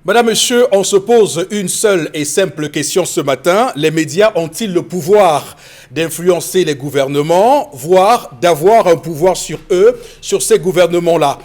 Madame, Monsieur, on se pose une seule et simple question ce matin. Les médias ont-ils le pouvoir d'influencer les gouvernements, voire d'avoir un pouvoir sur eux, sur ces gouvernements-là?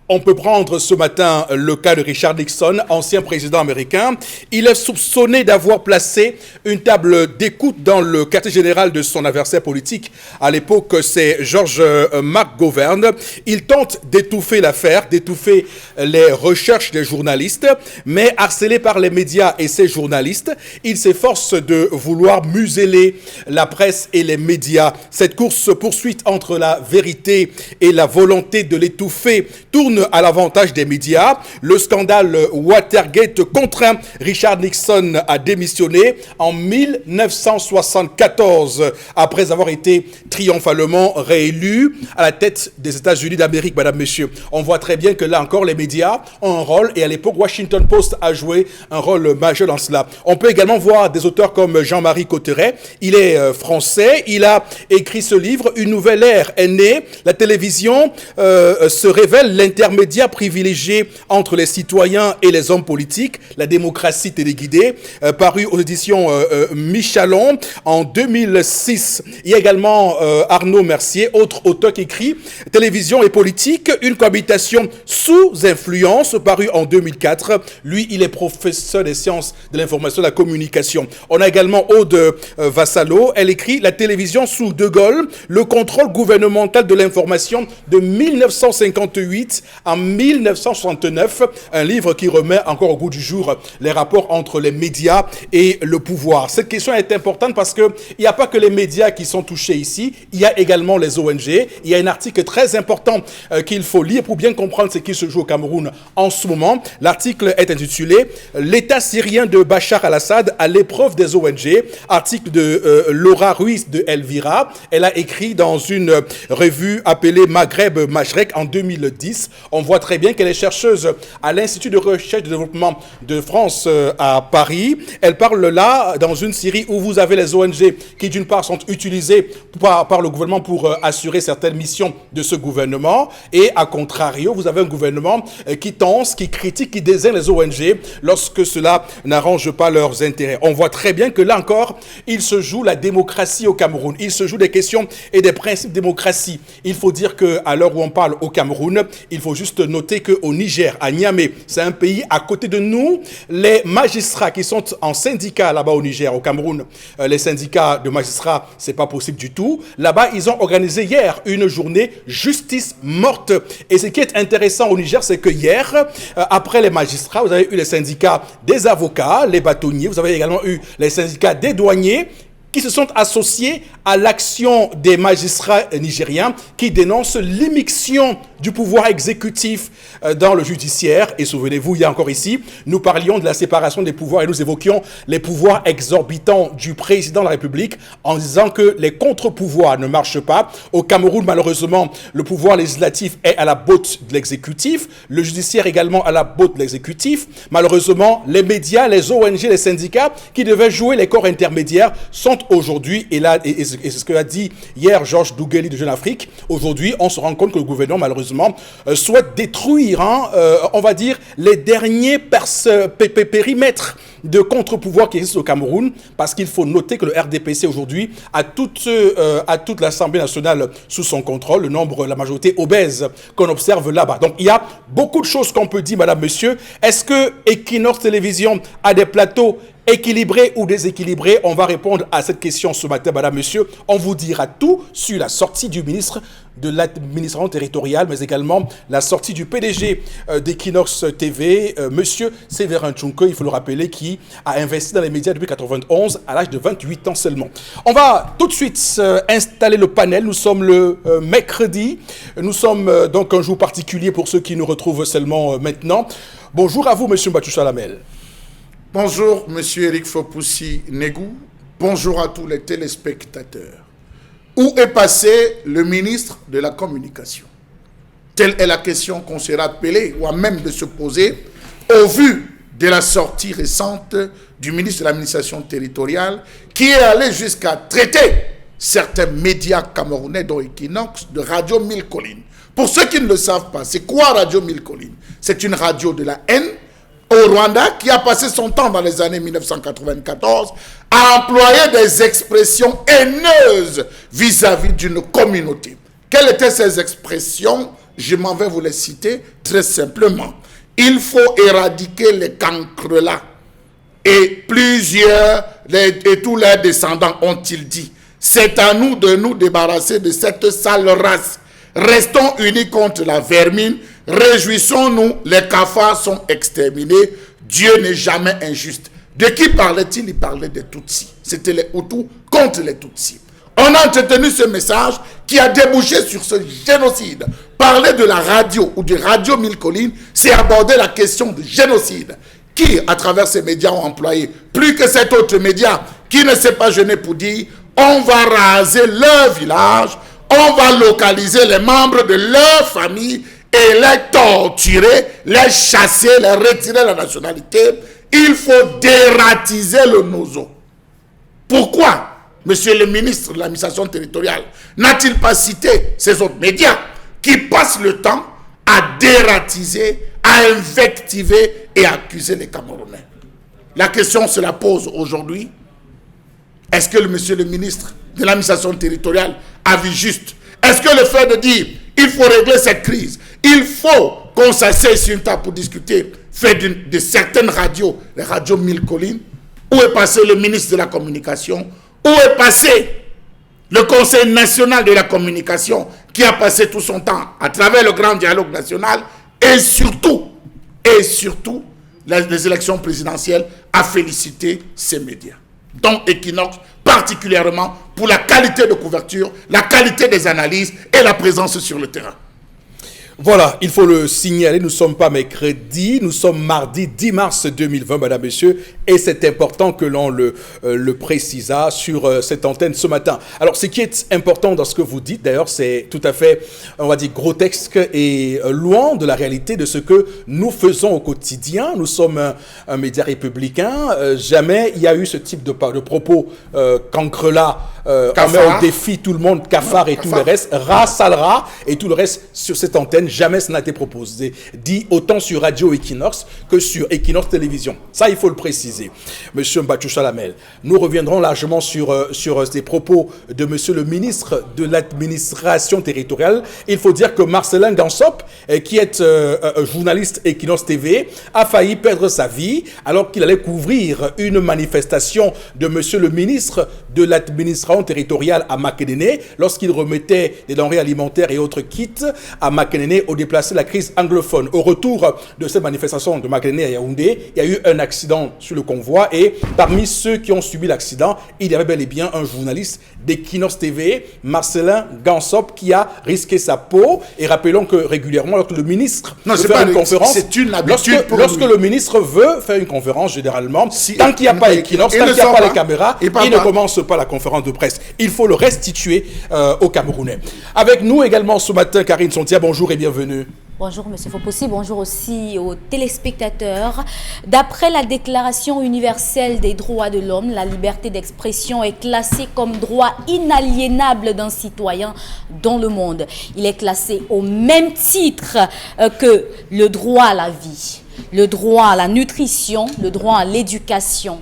On peut prendre ce matin le cas de Richard Nixon, ancien président américain. Il est soupçonné d'avoir placé une table d'écoute dans le quartier général de son adversaire politique. À l'époque, c'est George McGovern. Il tente d'étouffer l'affaire, d'étouffer les recherches des journalistes, mais harcelé par les médias et ces journalistes, il s'efforce de vouloir museler la presse et les médias. Cette course-poursuite entre la vérité et la volonté de l'étouffer tourne à l'avantage des médias. Le scandale Watergate contraint Richard Nixon à démissionner en 1974 après avoir été triomphalement réélu à la tête des États-Unis d'Amérique, madame, monsieur. On voit très bien que là encore, les médias ont un rôle et à l'époque, Washington Post a joué un rôle majeur dans cela. On peut également voir des auteurs comme Jean-Marie Cotterêts. Il est français. Il a écrit ce livre, Une nouvelle ère est née. La télévision se révèle l'intermédiaire privilégié entre les citoyens et les hommes politiques, la démocratie téléguidée, paru aux éditions Michalon en 2006. Il y a également Arnaud Mercier, autre auteur qui écrit Télévision et politique, une cohabitation sous influence, paru en 2004. Lui, il est professeur des sciences de l'information et de la communication. On a également Aude Vassalo, elle écrit La télévision sous De Gaulle, le contrôle gouvernemental de l'information de 1958 en 1969, un livre qui remet encore au goût du jour les rapports entre les médias et le pouvoir. Cette question est importante parce qu'il n'y a pas que les médias qui sont touchés ici, il y a également les ONG. Il y a un article très important qu'il faut lire pour bien comprendre ce qui se joue au Cameroun en ce moment. L'article est intitulé « L'État syrien de Bachar al-Assad à l'épreuve des ONG », article de Laura Ruiz de Elvira. Elle a écrit dans une revue appelée Maghreb Mashrek en 2010. On voit très bien qu'elle est chercheuse à l'Institut de recherche et de développement de France à Paris. Elle parle là dans une série où vous avez les ONG qui d'une part sont utilisées par le gouvernement pour assurer certaines missions de ce gouvernement et à contrario, vous avez un gouvernement qui tense, qui critique, qui désigne les ONG lorsque cela n'arrange pas leurs intérêts. On voit très bien que là encore, il se joue la démocratie au Cameroun. Il se joue des questions et des principes de démocratie. Il faut dire qu'à l'heure où on parle au Cameroun, il faut juste noter qu'au Niger, à Niamey, c'est un pays à côté de nous, les magistrats qui sont en syndicat là-bas au Niger, au Cameroun, les syndicats de magistrats, c'est pas possible du tout. Là-bas, ils ont organisé hier une journée justice morte. Et ce qui est intéressant au Niger, c'est que hier, après les magistrats, vous avez eu les syndicats des avocats, les bâtonniers, vous avez également eu les syndicats des douaniers, qui se sont associés à l'action des magistrats nigériens qui dénoncent l'immixtion du pouvoir exécutif dans le judiciaire. Et souvenez-vous, il y a encore ici, nous parlions de la séparation des pouvoirs et nous évoquions les pouvoirs exorbitants du président de la République en disant que les contre-pouvoirs ne marchent pas. Au Cameroun, malheureusement, le pouvoir législatif est à la botte de l'exécutif, le judiciaire également à la botte de l'exécutif. Malheureusement, les médias, les ONG, les syndicats qui devaient jouer les corps intermédiaires sont aujourd'hui, et là, et c'est ce que a dit hier Georges Dougueli de Jeune Afrique, aujourd'hui, on se rend compte que le gouvernement, malheureusement, souhaite détruire, on va dire, les derniers périmètres de contre-pouvoir qui existent au Cameroun, parce qu'il faut noter que le RDPC aujourd'hui a toute l'Assemblée nationale sous son contrôle, la majorité obèse qu'on observe là-bas. Donc il y a beaucoup de choses qu'on peut dire, madame, monsieur. Est-ce que Equinox Télévision a des plateaux équilibré ou déséquilibré? On va répondre à cette question ce matin, madame, monsieur. On vous dira tout sur la sortie du ministre de l'administration territoriale, mais également la sortie du PDG d'Equinox TV, monsieur Séverin Tchunke, il faut le rappeler, qui a investi dans les médias depuis 1991 à l'âge de 28 ans seulement. On va tout de suite installer le panel. Nous sommes le mercredi. Nous sommes donc un jour particulier pour ceux qui nous retrouvent seulement maintenant. Bonjour à vous, monsieur Mbachoucha Lamel. Bonjour, monsieur Eric Fopoussi Negou. Bonjour à tous les téléspectateurs. Où est passé le ministre de la Communication? Telle est la question qu'on sera appelé ou à même de se poser au vu de la sortie récente du ministre de l'administration territoriale qui est allé jusqu'à traiter certains médias camerounais dont Equinox de Radio 1000 Collines. Pour ceux qui ne le savent pas, c'est quoi Radio 1000 Collines? C'est une radio de la haine au Rwanda, qui a passé son temps dans les années 1994 à employer des expressions haineuses vis-à-vis d'une communauté. Quelles étaient ces expressions? Je m'en vais vous les citer très simplement. Il faut éradiquer les cancrelats. Et tous leurs descendants ont-ils dit. C'est à nous de nous débarrasser de cette sale race. Restons unis contre la vermine. Réjouissons-nous, les cafards sont exterminés. Dieu n'est jamais injuste. De qui parlait-il? Il parlait des Tutsis. C'était les Hutus contre les Tutsis. On a entretenu ce message qui a débouché sur ce génocide. Parler de la radio ou de Radio Mille Collines, c'est aborder la question du génocide. Qui, à travers ces médias, ont employé plus que cet autre média qui ne s'est pas gêné pour dire on va raser leur village, on va localiser les membres de leur famille et les torturer, les chasser, les retirer la nationalité. Il faut dératiser le nozo. Pourquoi, monsieur le ministre de l'administration territoriale, n'a-t-il pas cité ces autres médias qui passent le temps à dératiser, à invectiver et à accuser les Camerounais? La question se la pose aujourd'hui. Est-ce que monsieur le ministre de l'administration territoriale a vu juste? Est-ce que le fait de dire il faut régler cette crise, il faut qu'on s'asseye sur une table pour discuter, fait de certaines radios, les radios Mille Collines, où est passé le ministre de la Communication, où est passé le Conseil national de la communication qui a passé tout son temps à travers le grand dialogue national et surtout, les élections présidentielles a félicité ces médias, dont Equinox particulièrement pour la qualité de couverture, la qualité des analyses et la présence sur le terrain. Voilà, il faut le signaler, nous ne sommes pas mercredi, nous sommes mardi 10 mars 2020, madame, messieurs, et c'est important que l'on le précisa sur cette antenne ce matin. Alors, ce qui est important dans ce que vous dites, d'ailleurs, c'est tout à fait, on va dire, grotesque et loin de la réalité de ce que nous faisons au quotidien. Nous sommes un média républicain, jamais il y a eu ce type de propos cancre-là, on met au défi tout le monde, cafard et tout le reste, rat, sale rat, et tout le reste sur cette antenne. Jamais ça n'a été proposé, dit autant sur Radio Equinox que sur Equinox Télévision. Ça, il faut le préciser. Monsieur Mbachou Chalamel, nous reviendrons largement sur ces propos de monsieur le ministre de l'administration territoriale. Il faut dire que Marcelin Gansop, qui est journaliste Equinox TV, a failli perdre sa vie alors qu'il allait couvrir une manifestation de monsieur le ministre de l'administration territoriale à Makénéné lorsqu'il remettait des denrées alimentaires et autres kits à Makénéné au déplacer la crise anglophone. Au retour de cette manifestation de Makénéné à Yaoundé, il y a eu un accident sur le convoi et parmi ceux qui ont subi l'accident, il y avait bel et bien un journaliste d'Equinox TV, Marcelin Gansop, qui a risqué sa peau. Et rappelons que régulièrement, lorsque le ministre veut faire une conférence, c'est une habitude lorsque le ministre veut faire une conférence, généralement, tant qu'il n'y a pas Equinox, tant qu'il n'y a pas les caméras, il ne commence pas la conférence de presse. Il faut le restituer aux Camerounais. Avec nous également ce matin, Karine Sontia, bonjour et bienvenue. Bonjour M. Fopossi, bonjour aussi aux téléspectateurs. D'après la Déclaration universelle des droits de l'homme, la liberté d'expression est classée comme droit inaliénable d'un citoyen dans le monde. Il est classé au même titre que le droit à la vie, le droit à la nutrition, le droit à l'éducation.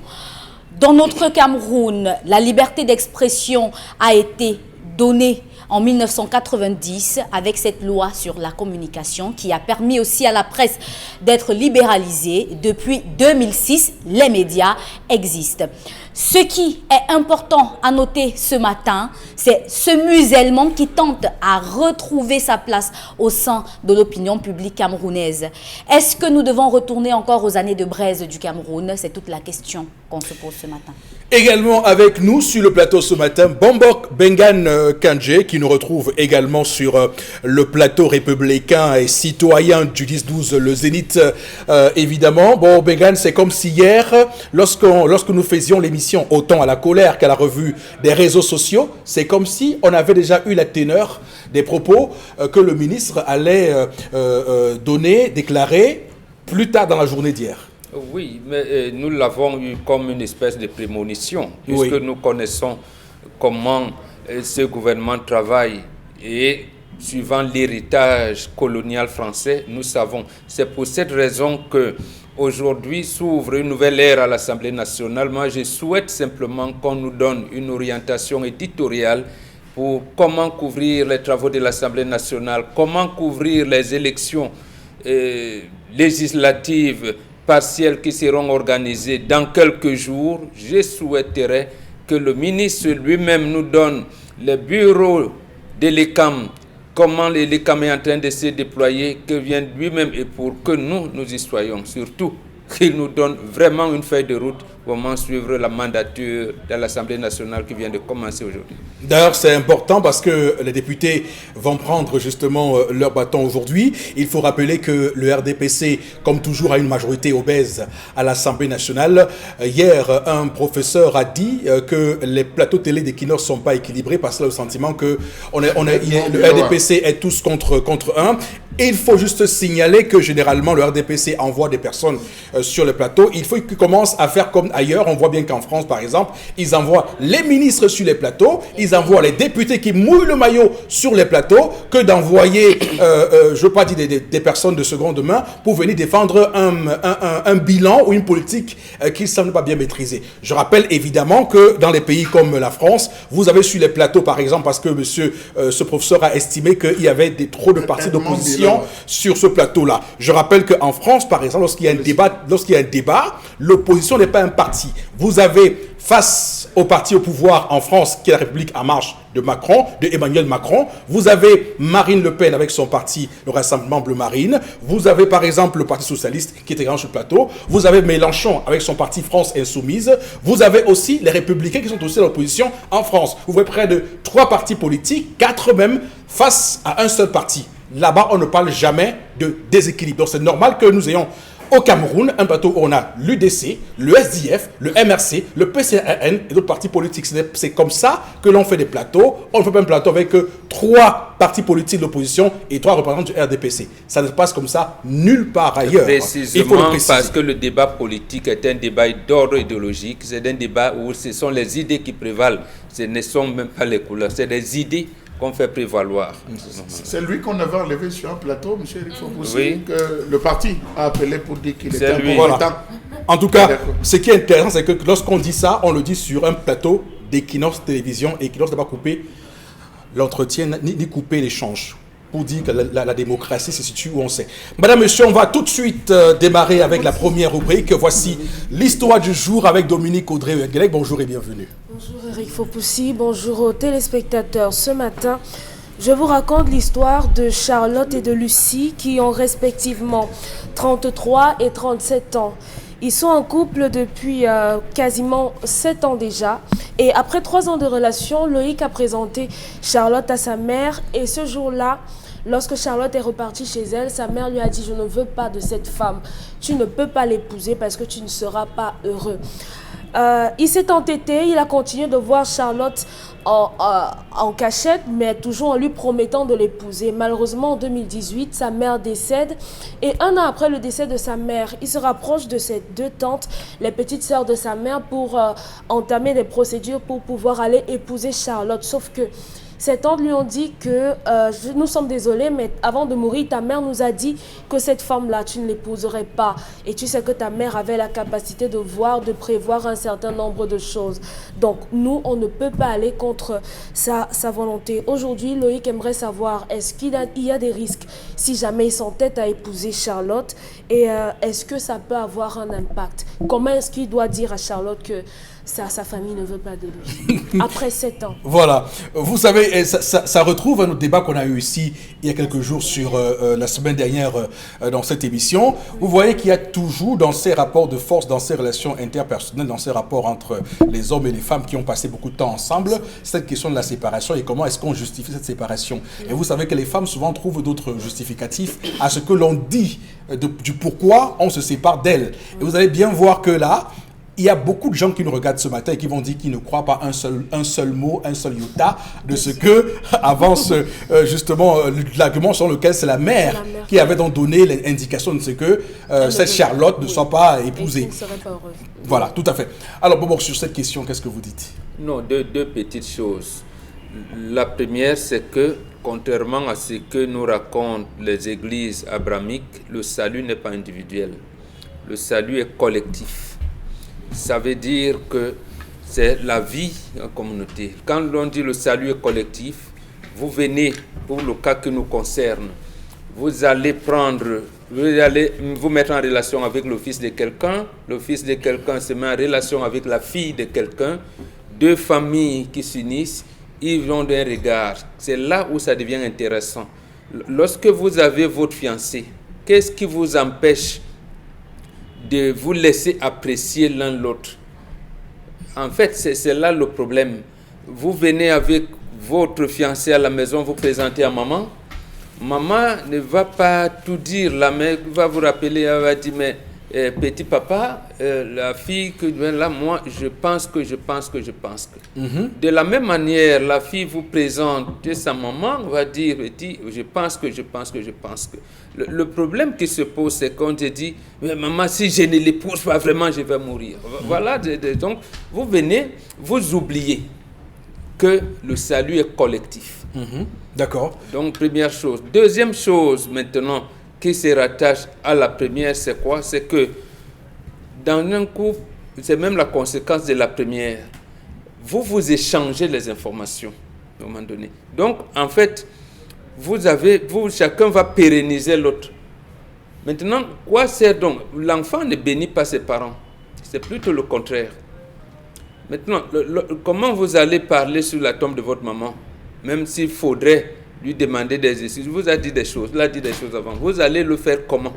Dans notre Cameroun, la liberté d'expression a été donnée en 1990 avec cette loi sur la communication qui a permis aussi à la presse d'être libéralisée. Depuis 2006, les médias existent. Ce qui est important à noter ce matin, c'est ce musellement qui tente à retrouver sa place au sein de l'opinion publique camerounaise. Est-ce que nous devons retourner encore aux années de braise du Cameroun? C'est toute la question qu'on se pose ce matin. Également avec nous sur le plateau ce matin, Bombok Bengan Kandje, qui nous retrouve également sur le plateau républicain et citoyen du 10-12, le Zénith, évidemment. Bon, Bengan, c'est comme si hier, lorsque nous faisions l'émission autant à la colère qu'à la revue des réseaux sociaux, c'est comme si on avait déjà eu la teneur des propos que le ministre allait déclarer plus tard dans la journée d'hier. Oui, mais nous l'avons eu comme une espèce de prémonition, puisque nous connaissons comment ce gouvernement travaille et suivant l'héritage colonial français, nous savons. C'est pour cette raison que aujourd'hui s'ouvre une nouvelle ère à l'Assemblée nationale. Moi, je souhaite simplement qu'on nous donne une orientation éditoriale pour comment couvrir les travaux de l'Assemblée nationale, comment couvrir les élections législatives partielles qui seront organisées dans quelques jours. Je souhaiterais que le ministre lui-même nous donne les bureaux de l'ECAM, comment l'ECAM est en train de se déployer, que vienne lui-même et pour que nous y soyons. Surtout qu'il nous donne vraiment une feuille de route comment suivre la mandature de l'Assemblée nationale qui vient de commencer aujourd'hui. D'ailleurs, c'est important parce que les députés vont prendre justement leur bâton aujourd'hui. Il faut rappeler que le RDPC, comme toujours, a une majorité obèse à l'Assemblée nationale. Hier, un professeur a dit que les plateaux télé d'Equinox ne sont pas équilibrés parce qu'il a le sentiment que le RDPC est tous contre un. Et il faut juste signaler que généralement le RDPC envoie des personnes sur le plateau. Il faut qu'ils commencent à faire comme ailleurs. On voit bien qu'en France, par exemple, ils envoient les ministres sur les plateaux, ils envoient les députés qui mouillent le maillot sur les plateaux, que d'envoyer, je ne veux pas dire des personnes de seconde main pour venir défendre un bilan ou une politique qui ne semble pas bien maîtrisée. Je rappelle évidemment que dans les pays comme la France, vous avez sur les plateaux, par exemple, parce que ce professeur a estimé qu'il y avait trop de partis d'opposition sur ce plateau-là. Je rappelle qu'en France, par exemple, lorsqu'il y a un débat, l'opposition n'est pas un parti. Vous avez, face au parti au pouvoir en France, qui est la République en marche de Emmanuel Macron, vous avez Marine Le Pen avec son parti, le Rassemblement Bleu Marine. Vous avez par exemple le Parti Socialiste qui est également sur le plateau. Vous avez Mélenchon avec son parti France Insoumise. Vous avez aussi les Républicains qui sont aussi à l'opposition en France. Vous voyez près de 3 partis politiques, 4 même, face à un seul parti. Là-bas, on ne parle jamais de déséquilibre. Donc, c'est normal que nous ayons au Cameroun un plateau où on a l'UDC, le SDF, le MRC, le PCRN et d'autres partis politiques. C'est comme ça que l'on fait des plateaux. On ne fait pas un plateau avec 3 partis politiques de l'opposition et 3 représentants du RDPC. Ça ne se passe comme ça nulle part ailleurs. Précisément parce que le débat politique est un débat d'ordre idéologique. C'est un débat où ce sont les idées qui prévalent. Ce ne sont même pas les couleurs. C'est des idées qu'on fait prévaloir. C'est lui qu'on avait enlevé sur un plateau, M. Eric Fopoussi, que le parti a appelé pour dire qu'il était un combattant. En tout cas, ce qui est intéressant, c'est que lorsqu'on dit ça, on le dit sur un plateau d'Equinox Télévision. Et Equinox n'a pas coupé l'entretien ni coupé l'échange pour dire que la démocratie se situe où on sait. Madame, Monsieur, on va tout de suite démarrer avec la première rubrique. Voici l'histoire du jour avec Dominique Audrey-Guélec. Bonjour et bienvenue. Bonjour Eric Fopoussi, bonjour aux téléspectateurs. Ce matin, je vous raconte l'histoire de Charlotte et de Lucie qui ont respectivement 33 et 37 ans. Ils sont en couple depuis quasiment 7 ans déjà. Et après 3 ans de relation, Loïc a présenté Charlotte à sa mère. Et ce jour-là, lorsque Charlotte est repartie chez elle, sa mère lui a dit « Je ne veux pas de cette femme. Tu ne peux pas l'épouser parce que tu ne seras pas heureux. » Il s'est entêté, il a continué de voir Charlotte en cachette, mais toujours en lui promettant de l'épouser. Malheureusement, en 2018, sa mère décède. Et 1 an après le décès de sa mère, il se rapproche de ses 2 tantes, les petites sœurs de sa mère, pour entamer des procédures pour pouvoir aller épouser Charlotte. Sauf que ses tantes lui ont dit que nous sommes désolés, mais avant de mourir, ta mère nous a dit que cette femme-là, tu ne l'épouserais pas. Et tu sais que ta mère avait la capacité de voir, de prévoir un certain nombre de choses. Donc, nous, on ne peut pas aller contre sa volonté. Aujourd'hui, Loïc aimerait savoir, est-ce qu'il y a des risques si jamais il s'entête à épouser Charlotte? Et est-ce que ça peut avoir un impact? Comment est-ce qu'il doit dire à Charlotte que sa famille ne veut pas de lui après 7 ans? Voilà. Vous savez, ça retrouve un autre débat qu'on a eu ici il y a quelques jours sur la semaine dernière dans cette émission. Vous voyez qu'il y a toujours dans ces rapports de force, dans ces relations interpersonnelles, dans ces rapports entre les hommes et les femmes qui ont passé beaucoup de temps ensemble, cette question de la séparation et comment est-ce qu'on justifie cette séparation. Et vous savez que les femmes souvent trouvent d'autres justificatifs à ce que l'on dit du pourquoi on se sépare d'elles. Et vous allez bien voir que là, il y a beaucoup de gens qui nous regardent ce matin et qui vont dire qu'ils ne croient pas un seul mot, un seul iota de ce que avance justement l'argument sur lequel c'est la mère qui avait donc donné l'indication de ce que cette Charlotte ne soit pas épousée. Ne serait pas heureuse. Voilà, tout à fait. Alors, bon, sur cette question, qu'est-ce que vous dites? Non, deux petites choses. La première, c'est que, contrairement à ce que nous racontent les églises abrahamiques, le salut n'est pas individuel. le salut est collectif. Ça veut dire que c'est la vie en communauté. Quand on dit le salut est collectif, vous venez, pour le cas qui nous concerne, vous allez vous mettre en relation avec le fils de quelqu'un se met en relation avec la fille de quelqu'un, deux familles qui s'unissent, ils vont d'un regard. C'est là où ça devient intéressant. Lorsque vous avez votre fiancé, qu'est-ce qui vous empêche de vous laisser apprécier l'un l'autre? En fait, c'est là le problème. Vous venez avec votre fiancé à la maison, vous présentez à maman. Maman ne va pas tout dire. La mère va vous rappeler, elle va dire, mais petit papa, la fille que là, moi, je pense que. De la même manière, la fille vous présente sa maman, va dire, petit, je pense que. Le problème qui se pose, c'est quand je dis, mais maman, si je ne l'épouse pas vraiment, je vais mourir. Voilà, donc vous venez, vous oubliez que le salut est collectif. D'accord. Donc, première chose. Deuxième chose, maintenant, qui se rattache à la première, c'est quoi? C'est que dans un couple, c'est même la conséquence de la première. Vous échangez les informations à un moment donné. Donc, en fait, chacun va pérenniser l'autre. Maintenant, quoi sert donc? L'enfant ne bénit pas ses parents. C'est plutôt le contraire. Maintenant, comment vous allez parler sur la tombe de votre maman? Même s'il faudrait lui demander des excuses, vous a dit des choses, avant. Vous allez le faire comment?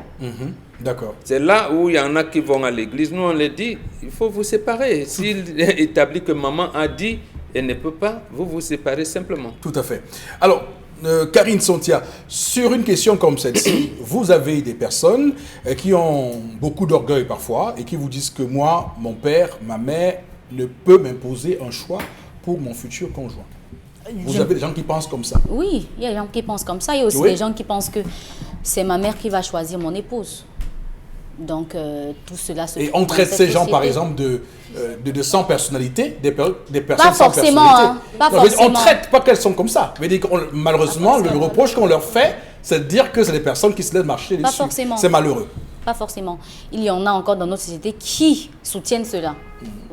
D'accord. C'est là où il y en a qui vont à l'église. Nous, on les dit, il faut vous séparer. S'il établit que maman a dit, elle ne peut pas, vous séparez simplement. Tout à fait. Alors, Karine Sontia, sur une question comme celle-ci, vous avez des personnes qui ont beaucoup d'orgueil parfois et qui vous disent que moi, mon père, ma mère ne peut m'imposer un choix pour mon futur conjoint. Vous avez des gens qui pensent comme ça? Oui, il y a des gens qui pensent comme ça. Il y a aussi des gens qui pensent que c'est ma mère qui va choisir mon épouse. Donc, tout cela se... Et on traite ces gens, par exemple, de sans personnalité, des personnes pas sans forcément, personnalité. Pas non, forcément. On ne traite pas qu'elles sont comme ça. Malheureusement, le reproche qu'on leur fait, c'est de dire que c'est des personnes qui se laissent marcher dessus. Forcément. C'est malheureux. Pas forcément. Il y en a encore dans notre société qui soutiennent cela.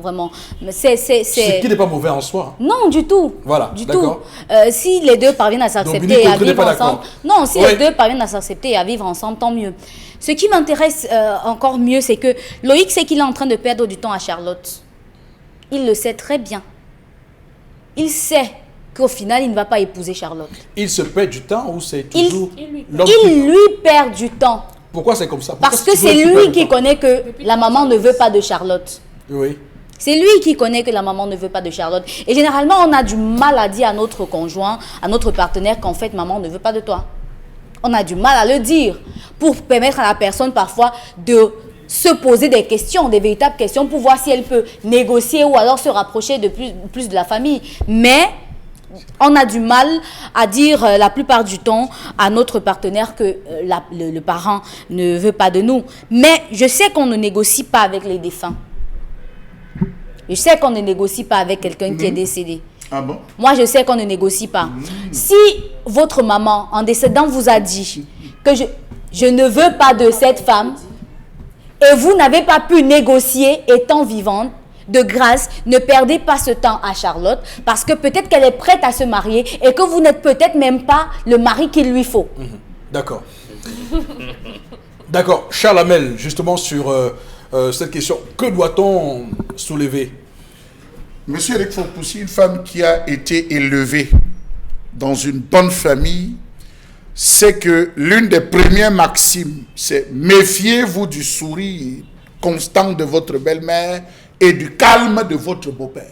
Vraiment. Mais c'est qui n'est pas mauvais en soi. Non, du tout. Voilà, du d'accord. tout. Si les deux parviennent à s'accepter et à vivre ensemble. Non, si les deux parviennent à s'accepter et à vivre ensemble, tant mieux. Ce qui m'intéresse encore mieux, c'est que Loïc sait qu'il est en train de perdre du temps à Charlotte. Il le sait très bien. Il sait qu'au final, il ne va pas épouser Charlotte. Il se perd du temps ou c'est toujours... Il lui perd du temps. Pourquoi c'est comme ça? Parce que c'est lui qui connaît que la maman ne veut pas de Charlotte. Oui. C'est lui qui connaît que la maman ne veut pas de Charlotte. Et généralement, on a du mal à dire à notre conjoint, à notre partenaire qu'en fait, maman ne veut pas de toi. On a du mal à le dire pour permettre à la personne parfois de se poser des questions, des véritables questions pour voir si elle peut négocier ou alors se rapprocher de plus de la famille. Mais on a du mal à dire la plupart du temps à notre partenaire que le parent ne veut pas de nous. Mais je sais qu'on ne négocie pas avec les défunts. Je sais qu'on ne négocie pas avec quelqu'un qui est décédé. Ah bon? Moi, je sais qu'on ne négocie pas. Si votre maman, en décédant, vous a dit que je ne veux pas de cette femme et vous n'avez pas pu négocier étant vivante, de grâce, ne perdez pas ce temps à Charlotte parce que peut-être qu'elle est prête à se marier et que vous n'êtes peut-être même pas le mari qu'il lui faut. D'accord. D'accord. Charles Hamel, justement sur cette question, que doit-on soulever? Monsieur Eric Fopoussi, une femme qui a été élevée dans une bonne famille, c'est que l'une des premières maximes, c'est méfiez-vous du sourire constant de votre belle-mère et du calme de votre beau-père.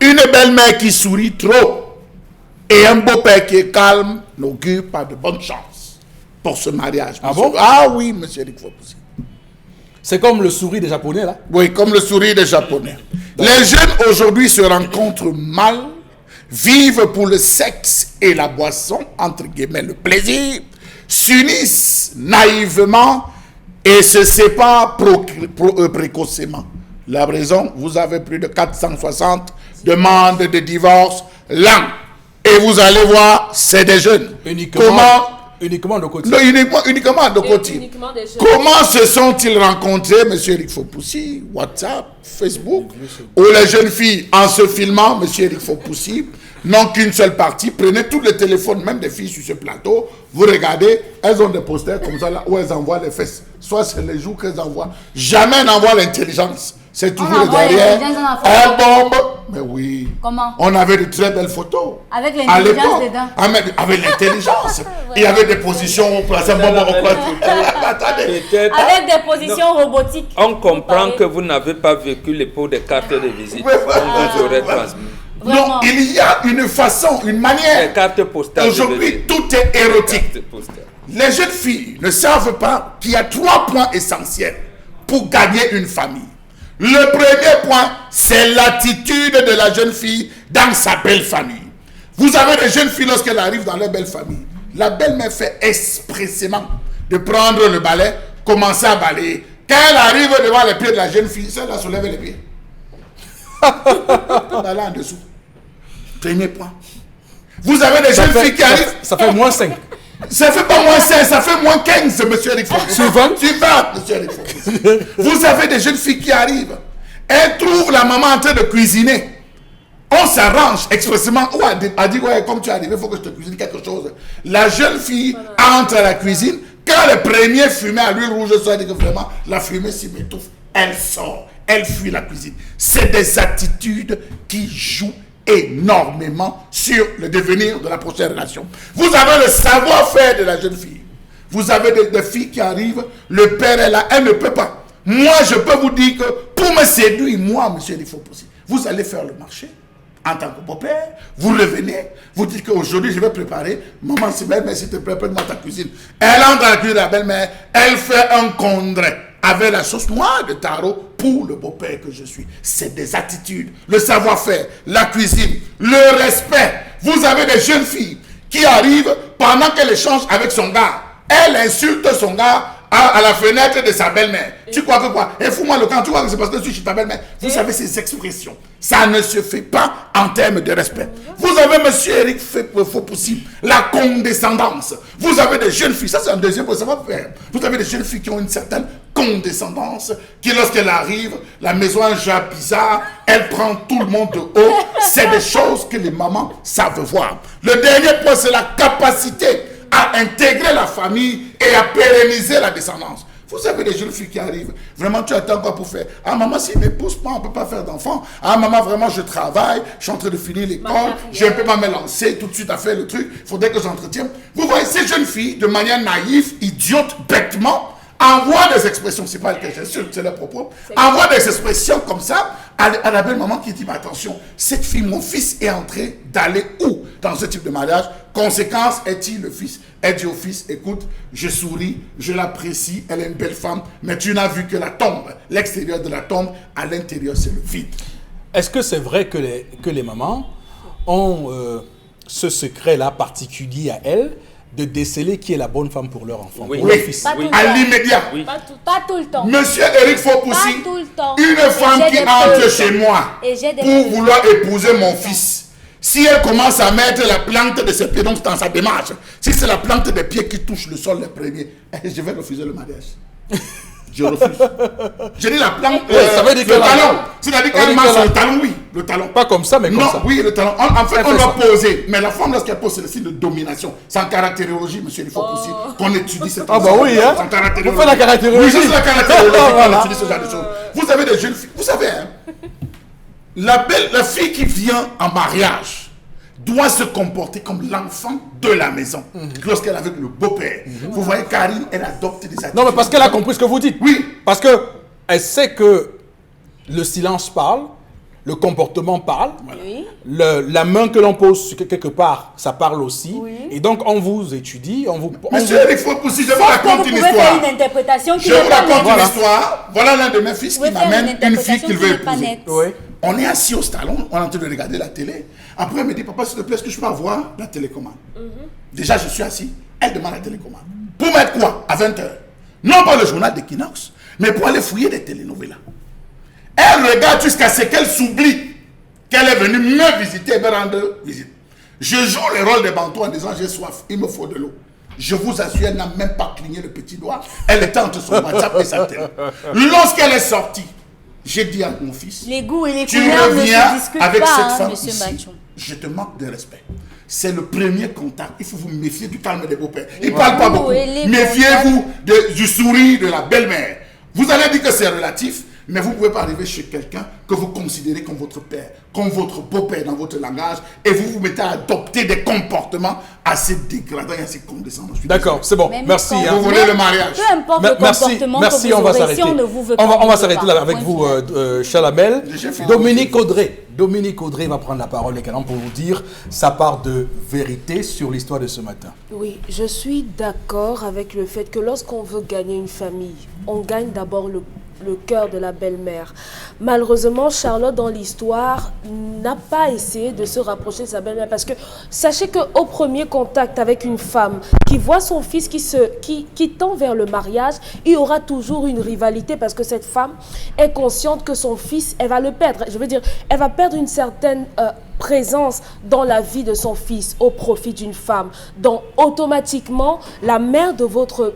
Une belle-mère qui sourit trop et un beau-père qui est calme n'augure pas de bonne chance pour ce mariage. Ah bon? Ah oui, monsieur Eric Fopoussi. C'est comme le sourire des Japonais, là? Oui, comme le sourire des Japonais. Les jeunes aujourd'hui se rencontrent mal, vivent pour le sexe et la boisson, entre guillemets le plaisir, s'unissent naïvement et se séparent précocement. La raison, vous avez plus de 460 demandes de divorce l'an. Et vous allez voir, c'est des jeunes. Uniquement. Comment Uniquement de côté. Non, uniquement de côté. Uniquement des jeunes. Comment se sont-ils rencontrés, M. Eric Fopoussi? WhatsApp, Facebook, où les jeunes filles, en se filmant, M. Eric Fopoussi, n'ont qu'une seule partie. Prenez tous les téléphones, même des filles sur ce plateau, vous regardez, elles ont des posters comme ça, là, où elles envoient les fesses. Soit c'est les joues qu'elles envoient. Jamais elles n'envoient l'intelligence. C'est toujours le derrière. Un bombe. Mais oui. Comment? On avait de très belles photos. Avec À l'intelligence l'époque, dedans. avec l'intelligence. Il y avait des positions, on plaçait un bon, on place. Attendez. Peut-être. Avec des positions robotiques. On comprend Pareil. que vous n'avez pas vécu les pots de cartes de visite. Ouais, On vous aurait transmis. Non, Vraiment. il y a une façon, une Les manière. cartes postales. de Aujourd'hui, visite. tout est érotique. Cartes postales. Les jeunes filles ne savent pas qu'il y a 3 points essentiels pour gagner une famille. Le premier point, c'est l'attitude de la jeune fille dans sa belle famille. Vous avez des jeunes filles lorsqu'elles arrivent dans leur belle famille. La belle-mère fait expressément de prendre le balai, commencer à balayer. Quand elle arrive devant les pieds de la jeune fille, celle-là soulève les pieds. Là en dessous. Premier point. Vous avez des jeunes filles qui arrivent. Ça fait moins 5. Ça fait pas moins 16, ça fait moins 15, monsieur Eric Fopoussi. Sur 20? Sur 20, monsieur Eric Fopoussi. Vous avez des jeunes filles qui arrivent. Elles trouvent la maman en train de cuisiner. On s'arrange expressément. Ou a dit, ouais, comme tu es arrivé, il faut que je te cuisine quelque chose. La jeune fille entre à la cuisine. Quand le premier fumée à l'huile rouge sort, elle dit que vraiment, la fumée s'y m'étouffe. Elle sort. Elle fuit la cuisine. C'est des attitudes qui jouent énormément sur le devenir de la prochaine relation. Vous avez le savoir-faire de la jeune fille. Vous avez des filles qui arrivent, le père est là, elle ne peut pas. Moi, je peux vous dire que pour me séduire, moi, monsieur Eric Fopoussi, vous allez faire le marché en tant que beau-père, vous revenez, vous dites qu'aujourd'hui je vais préparer, maman c'est belle, mais s'il te plaît, prends-moi ta cuisine. Elle entre dans la cuisine de la belle-mère, elle fait un condré avec la sauce noire de taro pour le beau-père que je suis. C'est des attitudes, le savoir-faire, la cuisine, le respect. Vous avez des jeunes filles qui arrivent pendant qu'elle échange avec son gars. Elle insulte son gars à la fenêtre de sa belle-mère. Tu crois que quoi? Et fous-moi le camp, tu vois que c'est parce que je suis ta belle-mère. Vous savez ces expressions. Ça ne se fait pas en termes de respect. Vous avez monsieur Eric Fopoussi, la condescendance. Vous avez des jeunes filles, ça c'est un deuxième point, ça va faire. Vous avez des jeunes filles qui ont une certaine condescendance, qui lorsqu'elle arrive, la maison a un genre bizarre, elle prend tout le monde de haut. C'est des choses que les mamans savent voir. Le dernier point, c'est la capacité à intégrer la famille et à pérenniser la descendance. Vous avez des jeunes filles qui arrivent. Vraiment, tu attends quoi pour faire? Ah, maman, s'il ne m'épouse pas, on ne peut pas faire d'enfant. Ah, maman, vraiment, je travaille, je suis en train de finir l'école, je ne peux pas me lancer tout de suite à faire le truc. Il faudrait que j'entretienne. Vous voyez, ces jeunes filles, de manière naïve, idiote, bêtement, envoient des expressions, c'est pas le cas, c'est leur propos, envoient des expressions comme ça à la belle maman qui dit, mais attention, cette fille, mon fils est en train d'aller où dans ce type de mariage? Conséquence, est-il le fils? Elle dit au fils, écoute, je souris, je l'apprécie, elle est une belle femme, mais tu n'as vu que la tombe, l'extérieur de la tombe, à l'intérieur c'est le vide. Est-ce que c'est vrai que les mamans ont ce secret-là particulier à elles de déceler qui est la bonne femme pour leur enfant, Oui. pour leur fils? Pas tout le À temps. l'immédiat. Oui. Pas tout le temps. Monsieur Eric Fopoussi, Pas tout le temps. une Et femme j'ai qui des entre preuves. chez moi Et j'ai des pour preuves. vouloir épouser mon fils, si elle commence à mettre la plante de ses pieds, donc dans sa démarche, si c'est la plante des pieds qui touche le sol les premiers, je vais refuser le mariage. Je refuse. Je dis la plante, ça veut dire le que la- talon. C'est-à-dire ça veut qu'elle dire marche que sur la- le talon, oui, le talon. Pas comme ça, mais comme Non, ça. oui, le talon. En fait, Elle on fait doit ça. poser. Mais la femme, lorsqu'elle pose, c'est le signe de domination. C'est en caractérologie, monsieur Fopoussi, qu'on étudie cette Ah bah oui, hein. C'est en caractérologie. Vous faites la caractérologie. Oui, c'est la caractérologie Voilà. qu'on étudie ce genre de choses. Vous avez des jeunes filles. Vous savez, hein, la fille qui vient en mariage doit se comporter comme l'enfant de la maison. Lorsqu'elle est avec le beau-père. Vous voyez, Karine, elle adopte des attitudes. Non, mais parce qu'elle a compris ce que vous dites. Oui. Parce que elle sait que le silence parle, le comportement parle, Oui. la main que l'on pose sur quelque part, ça parle aussi. Oui. Et donc, on vous étudie, on vous... Monsieur Eric Fopoussi, je vous Sauf que raconte vous une pouvez histoire. faire une interprétation qui Je n'est vous pas raconte nette. une histoire. Voilà l'un de mes fils Vous qui pouvez faire m'amène une fille interprétation qu'il qui veut n'est pas épouser. nette. Oui. On est assis au salon, on est en train de regarder la télé. Après, elle me dit, papa, s'il te plaît, est-ce que je peux avoir la télécommande? Déjà, je suis assis. Elle demande la télécommande. Pour mettre quoi? À 20h. Non pas le journal d'Equinox, mais pour aller fouiller des télénovelas. Elle regarde jusqu'à ce qu'elle s'oublie qu'elle est venue me visiter et me rendre visite. Je joue le rôle des bantous en disant, j'ai soif, il me faut de l'eau. Je vous assure, elle n'a même pas cligné le petit doigt. Elle était entre son WhatsApp et sa télé. Lorsqu'elle est sortie, j'ai dit à mon fils, Les goûts et les tu couleurs ne reviens se discutent avec pas, cette hein, femme monsieur ici, Bachou. je te manque de respect. C'est le premier contact. Il faut vous méfier du calme des beaux-pères. Ils ne parlent pas beaucoup. et les Méfiez-vous du sourire de la belle-mère. Vous allez dire que c'est relatif, mais vous ne pouvez pas arriver chez quelqu'un que vous considérez comme votre père, comme votre beau-père dans votre langage, et vous vous mettez à adopter des comportements assez dégradants et assez condescendants. D'accord, c'est bon. Même Merci. quand- hein. Vous voulez le mariage? Peu importe le comportement merci, que vous on va aurez, s'arrêter. si on ne vous veut On pas, va on ne s'arrêter veut là pas. avec Point vous, final. Chalamel. J'ai fini. Dominique Audrey. Dominique Audrey va prendre la parole également pour vous dire sa part de vérité sur l'histoire de ce matin. Oui, je suis d'accord avec le fait que lorsqu'on veut gagner une famille, on gagne d'abord le cœur de la belle-mère. Malheureusement, Charlotte, dans l'histoire, n'a pas essayé de se rapprocher de sa belle-mère parce que sachez qu'au premier contact avec une femme qui voit son fils qui tend vers le mariage, il y aura toujours une rivalité parce que cette femme est consciente que son fils, elle va le perdre. Je veux dire, elle va perdre une certaine présence dans la vie de son fils au profit d'une femme. Donc, automatiquement, la mère de votre